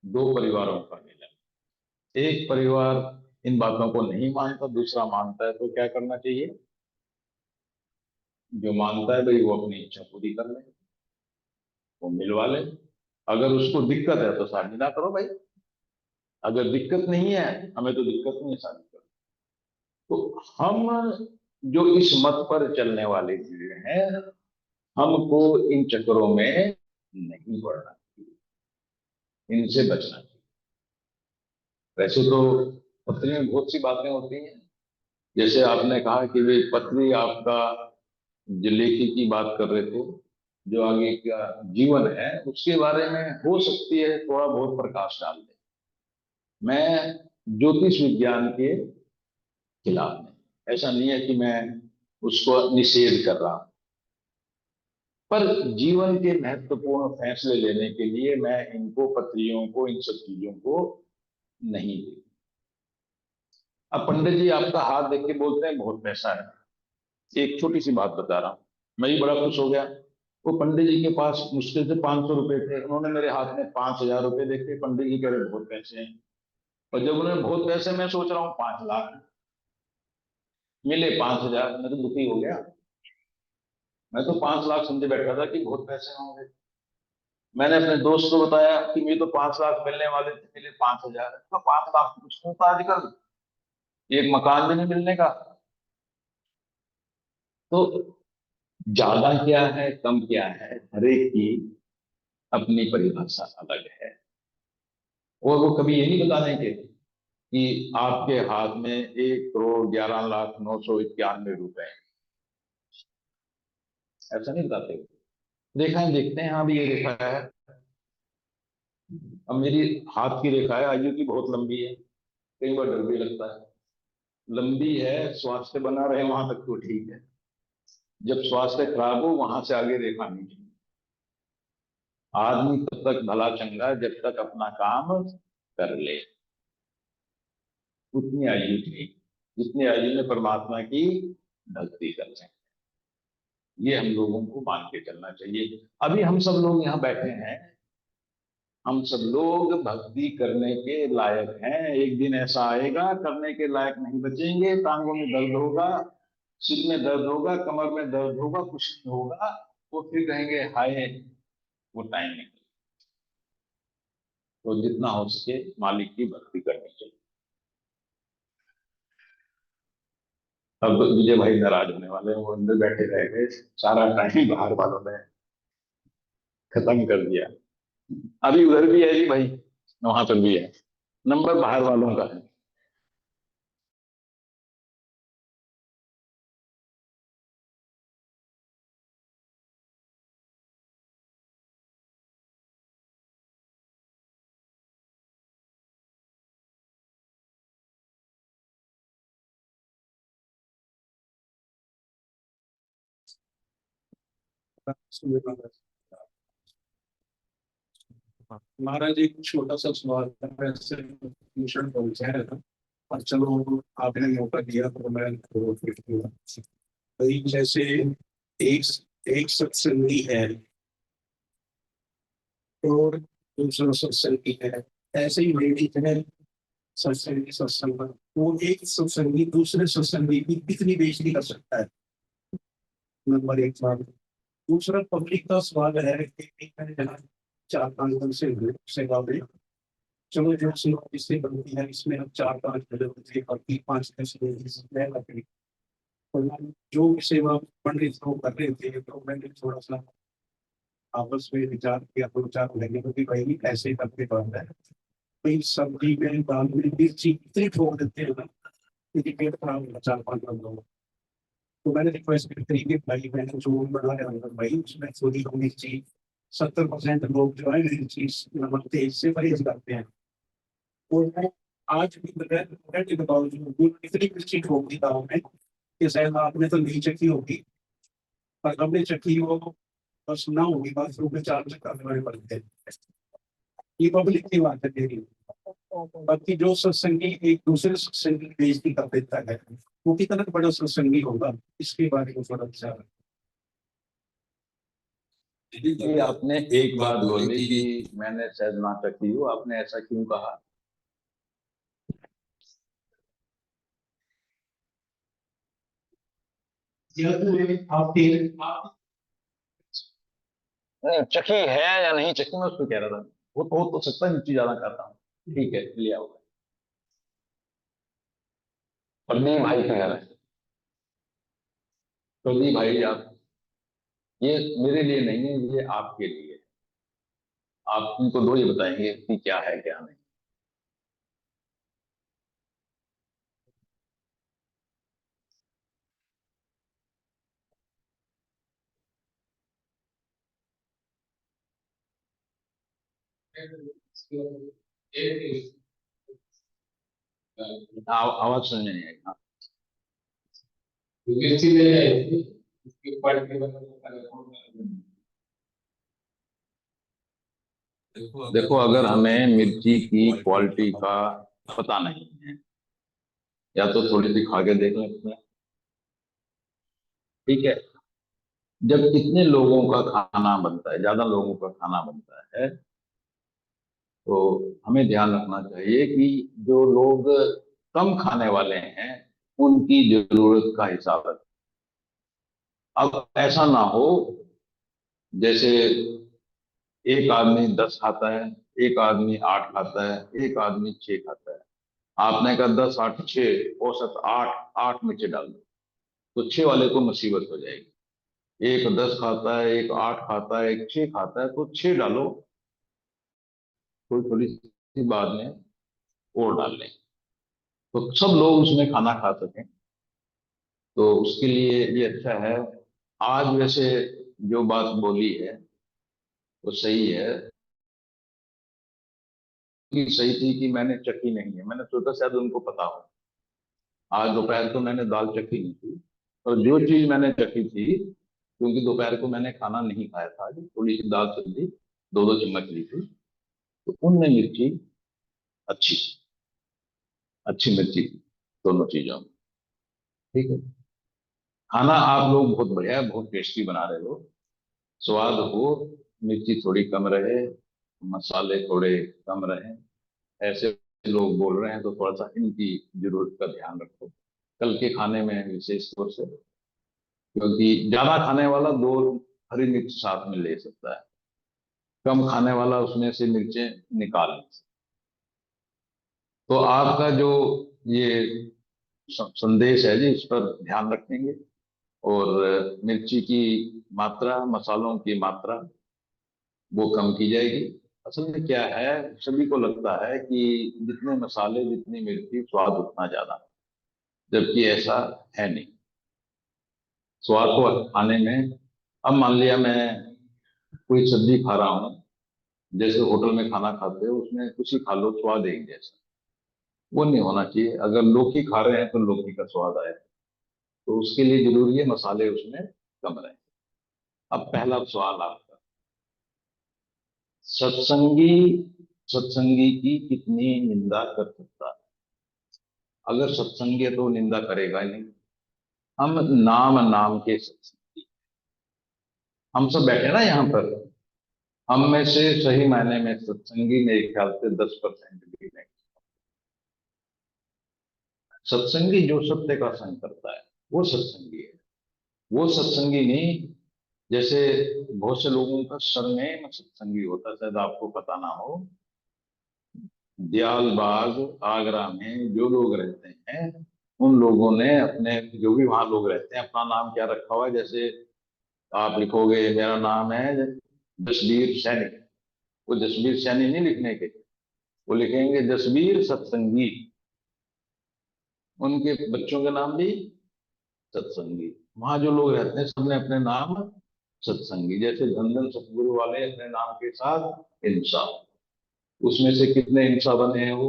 2 परिवारों का मिलन, एक परिवार इन बातों को नहीं मानता, दूसरा मानता है, तो क्या करना चाहिए? जो मानता है भाई वो अपनी इच्छा पूरी कर ले, वो मिलवा ले। अगर उसको दिक्कत है तो शादी ना करो भाई, अगर दिक्कत नहीं है, हमें तो दिक्कत नहीं है, शादी करो। तो हम जो इस मत पर चलने वाले चीजें हैं, हमको इन चक्करों में नहीं पड़ना चाहिए, इनसे बचना चाहिए। वैसे तो पत्नी में बहुत सी बातें होती हैं, जैसे आपने कहा कि वे पत्नी आपका जो लेखी की बात कर रहे थे, जो आगे का जीवन है उसके बारे में हो सकती है थोड़ा बहुत प्रकाश डाल दे। मैं ज्योतिष विज्ञान के खिलाफ नहीं, ऐसा नहीं है कि मैं उसको निषेध कर रहा हूं, पर जीवन के महत्वपूर्ण फैसले लेने के लिए मैं इनको, पत्रियों को, इन सब चीजों को नहीं दे। अब पंडित जी आपका हाथ देख के बोलते हैं बहुत पैसा है। एक छोटी सी बात बता रहा हूँ, मैं भी बड़ा खुश हो गया। वो पंडित जी के पास मुश्किल से 500 रुपए थे, उन्होंने मेरे हाथ में 5000 रुपए देखे, पंडित जी कह रहे बहुत पैसे हैं। और जब उन्होंने बहुत पैसे, मैं सोच रहा हूँ 5 लाख मिले, 5000, मैं तो दुखी हो गया। मैं तो 5 लाख समझे बैठा था कि बहुत पैसे होंगे। मैंने अपने दोस्त को बताया कि मुझे तो 5 लाख मिलने वाले थे, मिले 5000। तो 5 लाख कुछ नहीं था आजकल, एक मकान भी नहीं मिलने का। तो ज्यादा क्या है, कम क्या है, हर एक की अपनी परिभाषा अलग है। और वो कभी ये नहीं बता देंगे कि आपके हाथ में 1,11,0991 रुपए हैं, ऐसा नहीं बताते। रेखा देखते हैं, हाँ भी ये रेखा है, अब मेरी हाथ की रेखा है, आयु की बहुत लंबी है, कई बार डर भी लगता है। लंबी है, स्वास्थ्य बना रहे वहां तक तो ठीक है, जब स्वास्थ्य खराब हो वहां से आगे रेखा नहीं चाहिए। आदमी तब तक भला चंगा जब तक अपना काम कर ले, उतनी आयु थी जितनी आयु में परमात्मा की भक्ति कर रहे हैं। ये हम लोगों को मान के चलना चाहिए। अभी हम सब लोग यहाँ बैठे हैं, हम सब लोग भक्ति करने के लायक हैं। एक दिन ऐसा आएगा करने के लायक नहीं बचेंगे, टांगों में दर्द होगा, सिर में दर्द होगा, कमर में दर्द होगा, कुछ नहीं होगा, वो फिर कहेंगे हाय वो टाइम नहीं। तो जितना हो सके मालिक की भक्ति करनी चाहिए। अब विजय भाई नाराज होने वाले हैं, वो अंदर बैठे रह गए, सारा टाइम बाहर वालों ने खत्म कर दिया। अभी उधर भी है जी भाई, वहां पर भी है, नंबर बाहर वालों का है। महाराज एक छोटा सा सवाल था, वैसे ट्यूशन पहुंचा है ना, और चलो आपने मौका दिया तो मैं भाई जैसे एक एक सत्संगी है और दूसरा सत्संगी है, ऐसे ही लेडी है सत्संगी सत्संग, वो एक सत्संगी दूसरे सत्संगी की कितनी बेइज्जती कर सकता है, नंबर एक बात। दूसरा पब्लिक का सवाल है कि मैंने जहाँ 4-5 दिन से सेवा में, चलो जो सेवा इससे बनती है इसमें हम 4-5 लोग थे और 5-10 लोग, तो जो भी सेवा बन रही थी वो कर रहे थे, तो मैंने थोड़ा सा आपस में विचार किया, दो चार महीने को भी भाई ऐसे करते बात है, भाई सब्जी में दाल में मिर्ची इतनी ठोक देते हैं ना कि पेट खराब होगा 4-5 लोगों। तो मैंने रिक्वेस्ट की थी भाई मैंने जो बना है भाई उसमें थोड़ी मिर्ची, 70% लोग जो है मिर्ची नमक तेज से परहेज करते हैं, और मैं आज भी के बावजूद इतनी मिर्ची ठोक दी दाल में कि शायद आपने तो नहीं चखी होगी, पर हमने चखी वो बस ना होगी, बाथरूम में 4 चक्कर लगाने पड़ते हैं। ये पब्लिक की बात है मेरी। बाकी जो सत्संगी एक दूसरे सत्संगी की बेइज्जती कर देता है वो कितना बड़ा सत्संगी होगा, इसके बारे में थोड़ा विचार। ये आपने एक बात बोली कि मैंने शायद ना चखी हो, आपने ऐसा क्यों कहा? नहीं, चखी है या नहीं चखी मैं उसको कह रहा था, वो तो सकता है मिर्ची ज्यादा खाता हूँ, ठीक है लिया होगा। प्रदीप भाई की है, प्रदीप भाई आप, ये मेरे लिए नहीं है, ये आपके लिए है। आप उनको दो ये बताएंगे कि क्या है क्या नहीं। आवाज सुनने नहीं आई। हाँ। देखो अगर हमें मिर्ची की क्वालिटी का पता नहीं है, या तो थोड़ी सी खा के देख लें उसमें, ठीक है। जब इतने लोगों का खाना बनता है, ज्यादा लोगों का खाना बनता है, तो हमें ध्यान रखना चाहिए कि जो लोग कम खाने वाले हैं उनकी जरूरत का हिसाब रखें। अब ऐसा ना हो जैसे एक आदमी 10 खाता है, एक आदमी 8 खाता है, एक आदमी 6 खाता है। आपने कहा 10 8 6 औसत 8, 8 मिर्ची डाल दो, तो 6 वाले को मुसीबत हो जाएगी। एक 10 खाता है, एक 8 खाता है, एक 6 खाता है, तो 6 डालो, थोड़ी थोड़ी सी बाद में और डाल लें, तो सब लोग उसमें खाना खा सकें, तो उसके लिए ये अच्छा है। आज वैसे जो बात बोली है वो सही है, कि सही थी कि मैंने चखी नहीं है, मैंने सोचा शायद उनको पता हो। आज दोपहर को मैंने दाल चखी नहीं थी, और जो चीज मैंने चखी थी, क्योंकि दोपहर को मैंने खाना नहीं खाया था, थोड़ी सी दाल सब्जी 2-2 चम्मच ली थी, तो उनमें मिर्ची अच्छी अच्छी मिर्ची थी दोनों चीजों में, ठीक है। खाना आप लोग बहुत बढ़िया, बहुत टेस्टी बना रहे हो, स्वाद हो, मिर्ची थोड़ी कम रहे, मसाले थोड़े कम रहे, ऐसे लोग बोल रहे हैं, तो थोड़ा सा इनकी जरूरत का ध्यान रखो कल के खाने में विशेष तौर से, क्योंकि ज्यादा खाने वाला 2 हरी मिर्च साथ में ले सकता है, कम खाने वाला उसमें से मिर्चें निकाल ले सकता है। तो आपका जो ये संदेश है जी, इस पर ध्यान रखेंगे, और मिर्ची की मात्रा, मसालों की मात्रा वो कम की जाएगी। असल में क्या है, सभी को लगता है कि जितने मसाले जितनी मिर्ची स्वाद उतना ज्यादा, जबकि ऐसा है नहीं। स्वाद को खाने में, अब मान लिया मैं कोई सब्जी खा रहा हूँ, जैसे होटल में खाना खाते हो उसमें कुछ ही खा लो, स्वाद एक जैसा, वो नहीं होना चाहिए। अगर लौकी खा रहे हैं तो लौकी का स्वाद आए, तो उसके लिए जरूरी है मसाले उसमें कम रहे। अब पहला सवाल आपका, सत्संगी सत्संगी की कितनी निंदा कर सकता है? अगर सत्संगी है तो निंदा करेगा ही नहीं। हम नाम नाम के सत्संगी, हम सब बैठे ना यहाँ पर, हम में से सही मायने में सत्संगी मेरे ख्याल से 10% भी नहीं। सत्संगी जो सत्य का संग करता है वो सत्संगी है। वो सत्संगी नहीं जैसे बहुत से लोगों का सरनेम सत्संगी होता है, शायद आपको पता ना हो। दयालबाग आगरा में जो लोग रहते हैं उन लोगों ने अपने, जो भी वहां लोग रहते हैं, अपना नाम क्या रखा हुआ है। जैसे आप लिखोगे मेरा नाम है जसबीर सैनी, वो जसबीर सैनी नहीं लिखने के, वो लिखेंगे जसबीर सत्संगी। उनके बच्चों के नाम भी सत्संगी। वहां जो लोग रहते हैं सबने अपने नाम सत्संगी। जैसे धन सतगुरु वाले अपने नाम के साथ इंसान, उसमें से कितने इंसान बने हैं वो,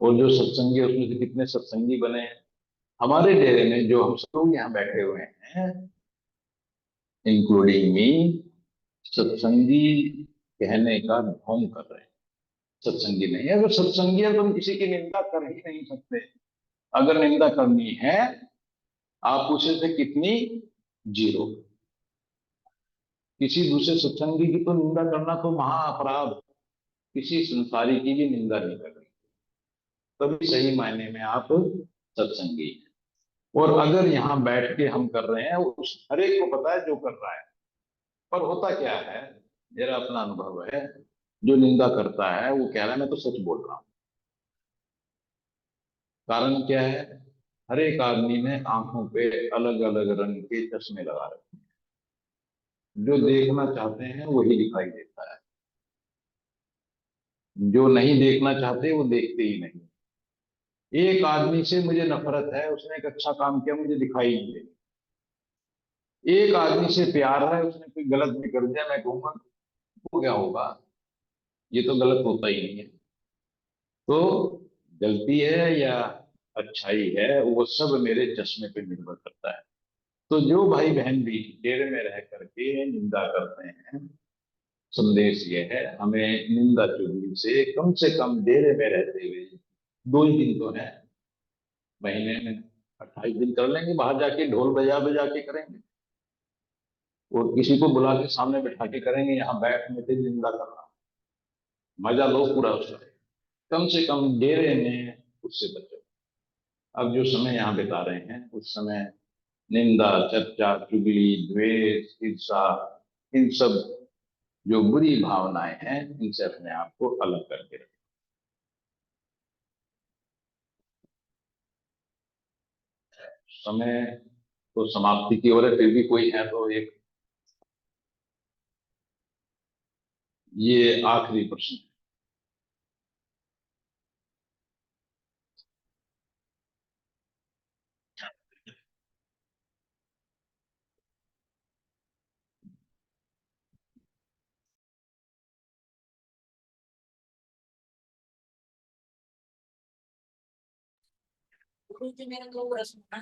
और जो सत्संगी है उसमें से कितने सत्संगी बने हैं। हमारे डेरे में जो हम सब लोग यहाँ बैठे हुए हैं, इंक्लूडिंग मी, सत्संगी कहने का ढोंग कर रहे हैं। सत्संगी नहीं है। अगर सत्संगी है तो हम किसी की निंदा कर ही नहीं सकते। अगर निंदा करनी है, आप पूछे थे कितनी, 0। किसी दूसरे सत्संगी की तो निंदा करना तो महा अपराध, किसी संसारी की भी निंदा नहीं करनी, तभी सही मायने में आप सत्संगी हैं। और अगर यहाँ बैठ के हम कर रहे हैं, उस हर एक को पता है जो कर रहा है, पर होता क्या है, मेरा अपना अनुभव है, जो निंदा करता है वो कह रहा है मैं तो सच बोल रहा हूं। कारण क्या है, हर एक आदमी ने आंखों पे अलग अलग रंग के चश्मे लगा रखे हैं। जो देखना चाहते हैं वही दिखाई देता है, जो नहीं देखना चाहते वो देखते ही नहीं। एक आदमी से मुझे नफरत है, उसने एक अच्छा काम किया, मुझे दिखाई नहीं दे। एक आदमी से प्यार है, उसने कोई गलत भी कर दिया, मैं कहूंगा वो क्या होगा, ये तो गलत होता ही नहीं है। तो गलती है या अच्छाई है, वो सब मेरे चश्मे पे निर्भर करता है। तो जो भाई बहन भी डेरे में रह करके निंदा करते हैं, संदेश ये है, हमें निंदा चुगली से कम डेरे में रहते हुए 2 ही दिन तो है महीने में, 28 दिन कर लेंगे, बाहर जाके ढोल बजा बजा के करेंगे और किसी को बुला के सामने बैठा के करेंगे। यहाँ बैठ में निंदा करना, मजा लो पूरा उसका, कम से कम डेरे में उससे बचो। अब जो समय यहाँ बिता रहे हैं उस समय निंदा, चर्चा, चुगली, द्वेष, ईर्षा, इन सब जो बुरी भावनाएं हैं इनसे अपने आप को अलग करके रखें। समय तो समाप्ति की ओर है, फिर भी कोई है तो एक ये आखिरी प्रश्न है। गुरु जी मेरा 2 प्रश्न है।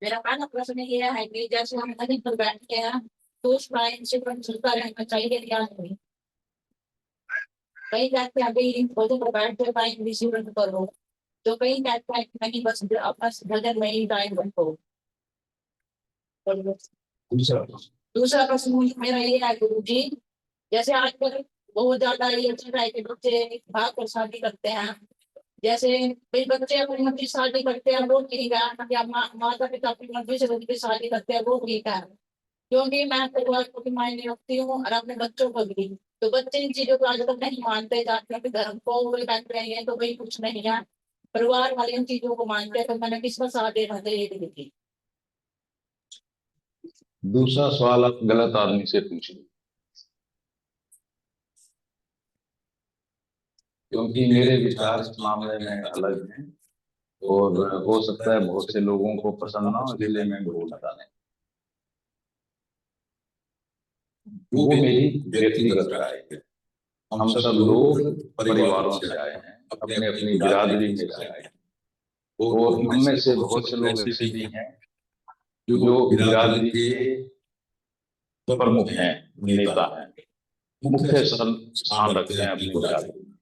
मेरा पहला प्रश्न ये है कि जैसे हम नदी पर बैठते हैं तो उस लाइन से चलता रहना चाहिए या नहीं? कई कहते हैं अभी पौधे पर बैठते टाइम विजुअल करो, तो कई कहते हैं कि नहीं बस अपना भजन में ही टाइम रखो। और दूसरा प्रश्न मेरा ये है गुरु जी, जैसे आजकल बहुत ज्यादा ये चल रहा है कि बच्चे भाग कर शादी करते हैं। जैसे कई बच्चे अपनी मर्जी से शादी करते हैं, वो ठीक है, या माता पिता अपनी मर्जी से उनकी शादी करते हैं, वो ठीक है। क्योंकि मैं परिवार को भी मायने रखती हूँ और अपने बच्चों को भी। तो बच्चे इन चीजों को आजकल नहीं मानते, जाते हैं धर्म को वो कहते हैं तो वही कुछ नहीं है। परिवार वाले इन चीजों को मानते हैं, तो मैंने किसका साथ देना चाहिए? दूसरा सवाल आप गलत आदमी से पूछ रहे, क्योंकि मेरे विचार इस मामले में अलग हैं और हो सकता है बहुत से लोगों को पसंद ना हो, इसलिए मैं बोलता नहीं। वो मेरी व्यक्तिगत राय है। हम सब लोग परिवारों से आए हैं, अपने अपनी बिरादरी में से आए हैं, और उनमें से बहुत से लोग ऐसे भी हैं जो बिरादरी के प्रमुख हैं, नेता हैं, मुख्य स्थान रखते हैं अपनी बिरादरी में,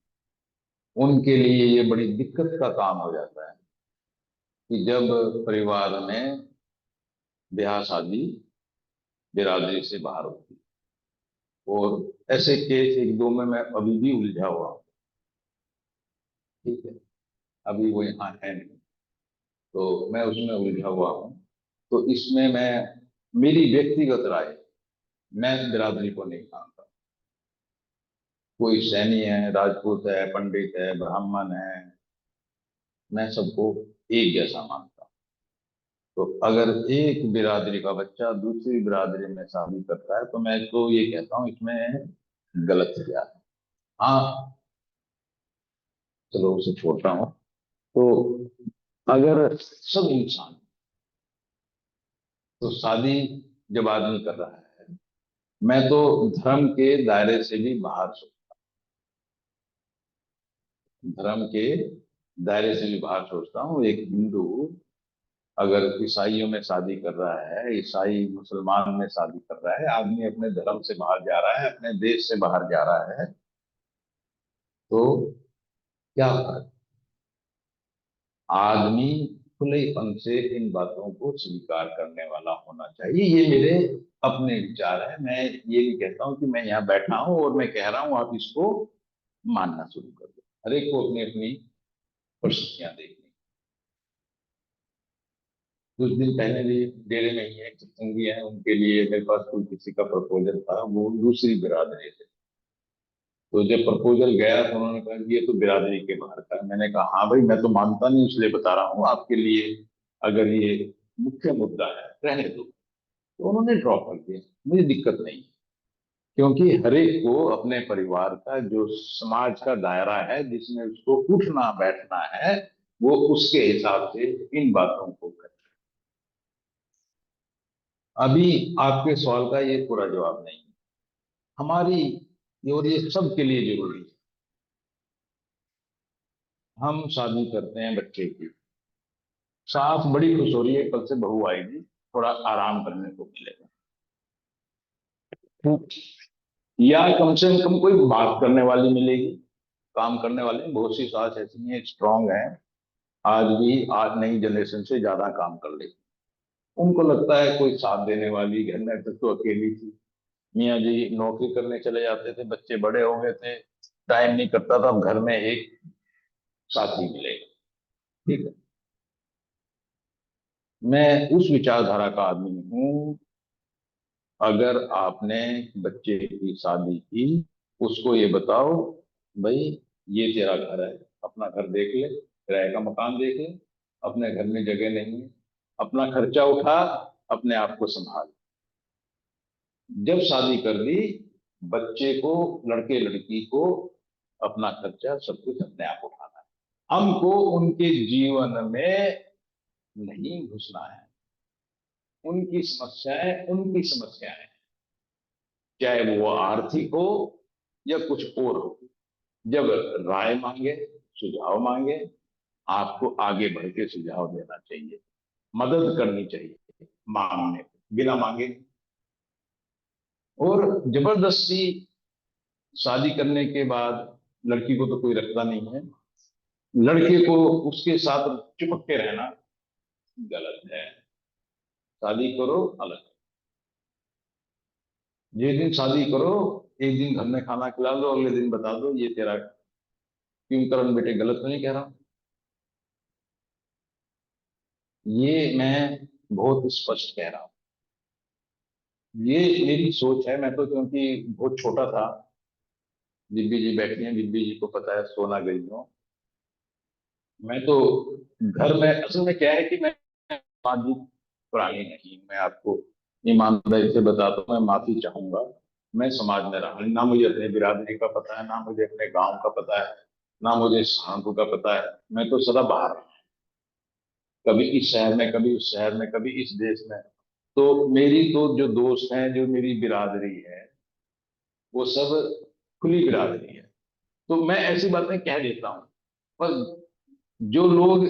उनके लिए ये बड़ी दिक्कत का काम हो जाता है कि जब परिवार में ब्याह शादी बिरादरी से बाहर होती है। और ऐसे केस एक दो में मैं अभी भी उलझा हुआ हूँ, ठीक है, अभी वो यहाँ है नहीं, तो मैं उसमें उलझा हुआ हूँ। तो इसमें मैं, मेरी व्यक्तिगत राय, मैं बिरादरी को नहीं मानता। कोई सैनी है, राजपूत है, पंडित है, ब्राह्मण है, मैं सबको एक जैसा मानता हूँ। तो अगर एक बिरादरी का बच्चा दूसरी बिरादरी में शादी करता है तो मैं तो ये कहता हूँ इसमें गलत किया है। हाँ, चलो उसे छोड़ता हूँ। तो अगर सब इंसान, तो शादी जब आदमी कर रहा है, मैं तो धर्म के दायरे से भी बाहर सोचता हूँ, धर्म के दायरे से भी बाहर सोचता हूँ। एक हिंदू अगर ईसाइयों में शादी कर रहा है, ईसाई मुसलमान में शादी कर रहा है, आदमी अपने धर्म से बाहर जा रहा है, अपने देश से बाहर जा रहा है, तो क्या फर्क? आदमी खुलेपन से इन बातों को स्वीकार करने वाला होना चाहिए। ये मेरे अपने विचार है। मैं ये नहीं कहता हूँ कि मैं यहाँ बैठा हूँ और मैं कह रहा हूँ आप इसको मानना शुरू कर दो। हर एक को अपनी अपनी परिस्थितियां देखनी। कुछ दिन पहले भी डेरे में ही एक सत्संगी है, उनके लिए मेरे पास कोई किसी का प्रपोजल था, वो दूसरी बिरादरी से। तो जब प्रपोजल गया तो उन्होंने कहा कि ये तो बिरादरी के बाहर का है। मैंने कहा हाँ भाई, मैं तो मानता नहीं, इसलिए बता रहा हूँ आपके लिए, अगर ये मुख्य मुद्दा है रहने दो। तो उन्होंने ड्रॉप कर दिया, मुझे दिक्कत नहीं, क्योंकि हर एक को अपने परिवार का जो समाज का दायरा है जिसमें उसको उठना बैठना है, वो उसके हिसाब से इन बातों को करे। अभी आपके सवाल का ये पूरा जवाब नहीं है हमारी, और ये सबके लिए जरूरी है। हम शादी करते हैं बच्चे की, सास बड़ी खुश हो रही है कल से बहू आएगी, थोड़ा आराम करने को मिलेगा, या कम से कम कोई बात करने वाली मिलेगी, काम करने वाले। बहुत सी सास ऐसी हैं, स्ट्रांग हैं, आज भी, आज नई जनरेशन से ज्यादा काम कर लेती। उनको लगता है कोई साथ देने वाली, घर में तक तो अकेली थी, मियाँ जी नौकरी करने चले जाते थे, बच्चे बड़े हो गए थे, टाइम नहीं करता था, अब घर में एक साथी मिलेगा। ठीक है, मैं उस विचारधारा का आदमी हूँ। अगर आपने बच्चे की शादी की, उसको ये बताओ भाई ये तेरा घर है, अपना घर देख ले, किराए का मकान देख ले, अपने घर में जगह नहीं है, अपना खर्चा उठा, अपने आप को संभाल। जब शादी कर दी, बच्चे को, लड़के लड़की को अपना खर्चा सब कुछ अपने आप उठाना है। हमको उनके जीवन में नहीं घुसना है, उनकी समस्याएं, चाहे वो आर्थिक हो या कुछ और हो। जब राय मांगे, सुझाव मांगे, आपको आगे बढ़ के सुझाव देना चाहिए, मदद करनी चाहिए, मांगने बिना मांगे। और जबरदस्ती शादी करने के बाद लड़की को तो कोई रखता नहीं है, लड़के को उसके साथ चिपक के रहना गलत है। शादी करो अलग, जिस दिन शादी करो एक दिन घर में खाना खिला दो, अगले दिन बता दो ये तेरा। क्यों करण बेटे, गलत तो नहीं कह रहा हूं? ये मैं बहुत स्पष्ट कह रहा हूं, ये मेरी सोच है। मैं तो क्योंकि बहुत छोटा था, बीबी जी बैठी हैं, बीबी जी को पता है, सोना गई हूँ मैं तो। घर में असल में क्या है कि मैं सामाजिक प्राणी नहीं, मैं आपको ईमानदारी से बताता हूँ, मैं माफी चाहूंगा। मैं समाज में रहा नहीं, ना मुझे अपने बिरादरी का पता है, ना मुझे अपने गांव का पता है, ना मुझे सहारनपुर का पता है। मैं तो सदा बाहर रहा, कभी इस शहर में, कभी उस शहर में, कभी इस देश में। तो मेरी तो जो दोस्त हैं, जो मेरी बिरादरी है, वो सब खुली बिरादरी है। तो मैं ऐसी बातें कह देता हूँ। पर जो लोग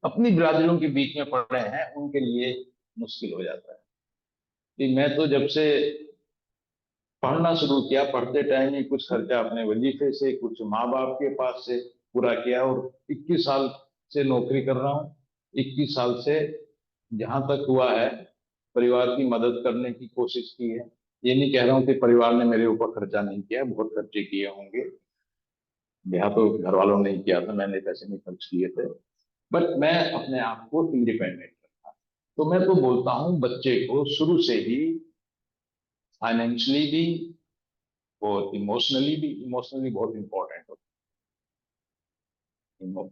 अपनी बिरादरियों के बीच में पड़ रहे हैं, उनके लिए मुश्किल हो जाता है। कि मैं तो जब से पढ़ना शुरू किया, पढ़ते टाइम ही कुछ खर्चा अपने वजीफे से, कुछ माँ बाप के पास से पूरा किया, और 21 साल से नौकरी कर रहा हूँ। 21 साल से जहां तक हुआ है परिवार की मदद करने की कोशिश की है। ये नहीं कह रहा हूँ कि परिवार ने मेरे ऊपर खर्चा नहीं किया, बहुत खर्चे किए होंगे। ब्याह तो घर वालों ने ही किया था, मैंने पैसे नहीं खर्च किए थे, बट मैं अपने आप को इंडिपेंडेंट रखा। तो मैं तो बोलता हूँ बच्चे को शुरू से ही फाइनेंशियली भी और इमोशनली भी, इमोशनली बहुत इंपॉर्टेंट होता है,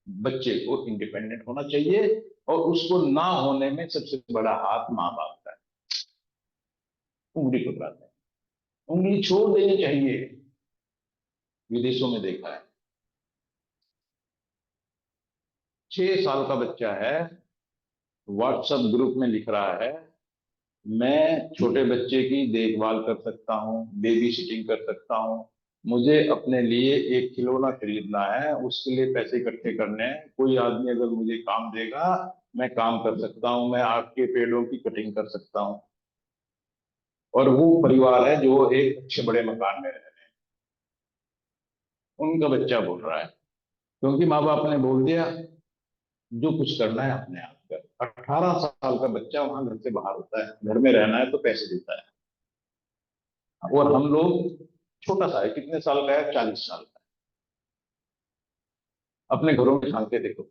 बच्चे को इंडिपेंडेंट होना चाहिए, और उसको ना होने में सबसे बड़ा हाथ माँ बाप का है। उंगली पकड़ाते हैं, उंगली छोड़ देनी चाहिए। विदेशों में देखा है, 6 साल का बच्चा है, व्हाट्सएप ग्रुप में लिख रहा है मैं छोटे बच्चे की देखभाल कर सकता हूँ, बेबी सिटिंग कर सकता हूँ, मुझे अपने लिए एक खिलौना खरीदना है, उसके लिए पैसे इकट्ठे करने हैं, कोई आदमी अगर मुझे काम देगा मैं काम कर सकता हूँ, मैं आग के पेड़ों की कटिंग कर सकता हूँ। और वो परिवार है जो एक अच्छे बड़े मकान में रह रहे हैं, उनका बच्चा बोल रहा है, क्योंकि माँ बाप ने बोल दिया जो कुछ करना है अपने आप कर। 18 साल का बच्चा वहां घर से बाहर होता है, घर में रहना है तो पैसे देता है, और हम लोग छोटा सा है, कितने साल का है, 40 साल का है। अपने घरों में झांक के देखो,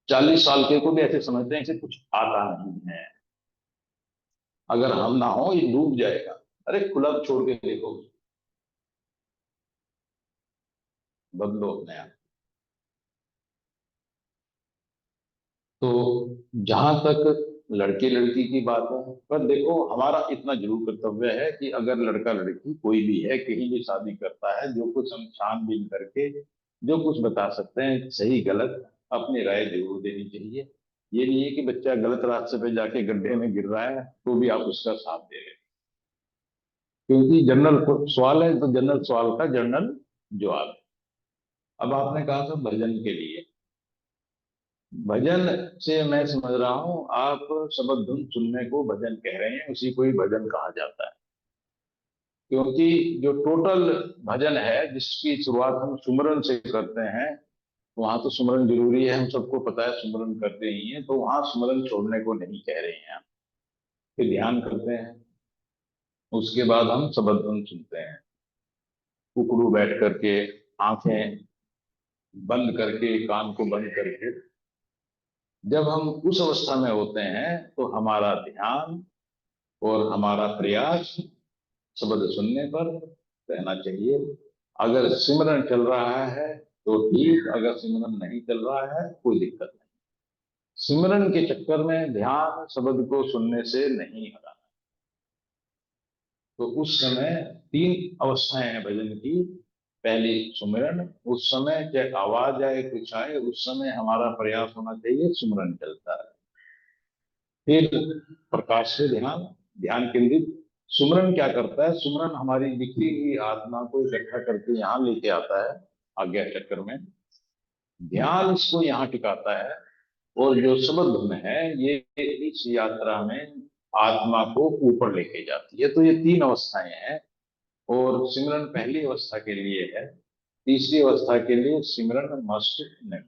40 साल के को भी ऐसे समझते हैं इसे कुछ आता नहीं है, अगर हम ना हो ये डूब जाएगा। अरे खुला छोड़ के देखो, बदलो अपने आप। तो जहां तक लड़के लड़की की बात है, पर देखो हमारा इतना जरूर कर्तव्य है कि अगर लड़का लड़की कोई भी है कहीं भी शादी करता है, जो कुछ हम छानबीन करके जो कुछ बता सकते हैं सही गलत, अपनी राय जरूर देनी चाहिए। ये नहीं है कि बच्चा गलत रास्ते पे जाके गड्ढे में गिर रहा है तो भी आप उसका साथ दे रहे हैं, क्योंकि जनरल सवाल है तो जनरल सवाल का जनरल जवाब है। अब आपने कहा था भजन के लिए, भजन से मैं समझ रहा हूं आप शबद धुन सुनने को भजन कह रहे हैं, उसी को ही भजन कहा जाता है। क्योंकि जो टोटल भजन है जिसकी शुरुआत हम सुमरन से करते हैं, वहां तो सुमरन जरूरी है, हम सबको पता है सुमरन करते ही हैं, तो वहां सुमरन छोड़ने को नहीं कह रहे हैं। फिर ध्यान करते हैं, उसके बाद हम शबद धुन सुनते हैं, कुकड़ू बैठ करके, आंखें बंद करके, कान को बंद करके। जब हम उस अवस्था में होते हैं तो हमारा ध्यान और हमारा प्रयास शब्द सुनने पर रहना चाहिए। अगर सिमरन चल रहा है तो ठीक, अगर सिमरन नहीं चल रहा है कोई दिक्कत नहीं। सिमरन के चक्कर में ध्यान शब्द को सुनने से नहीं हटाना। तो उस समय 3 अवस्थाएं हैं भजन की। पहली सुमिरन, उस समय चाहे आवाज आए कुछ आए, उस समय हमारा प्रयास होना चाहिए सुमिरन चलता है। फिर प्रकाश से ध्यान, ध्यान केंद्रित। सुमरन क्या करता है, सुमरन हमारी बिखरी हुई आत्मा को इकट्ठा करके यहाँ लेके आता है आज्ञा चक्र में, ध्यान इसको यहाँ टिकाता है, और जो शब्द धुन है ये इस यात्रा में आत्मा को ऊपर लेके जाती है। तो ये 3 अवस्थाएं हैं, और सिमरन पहली अवस्था के लिए है, तीसरी अवस्था के लिए सिमरन मस्ट नहीं।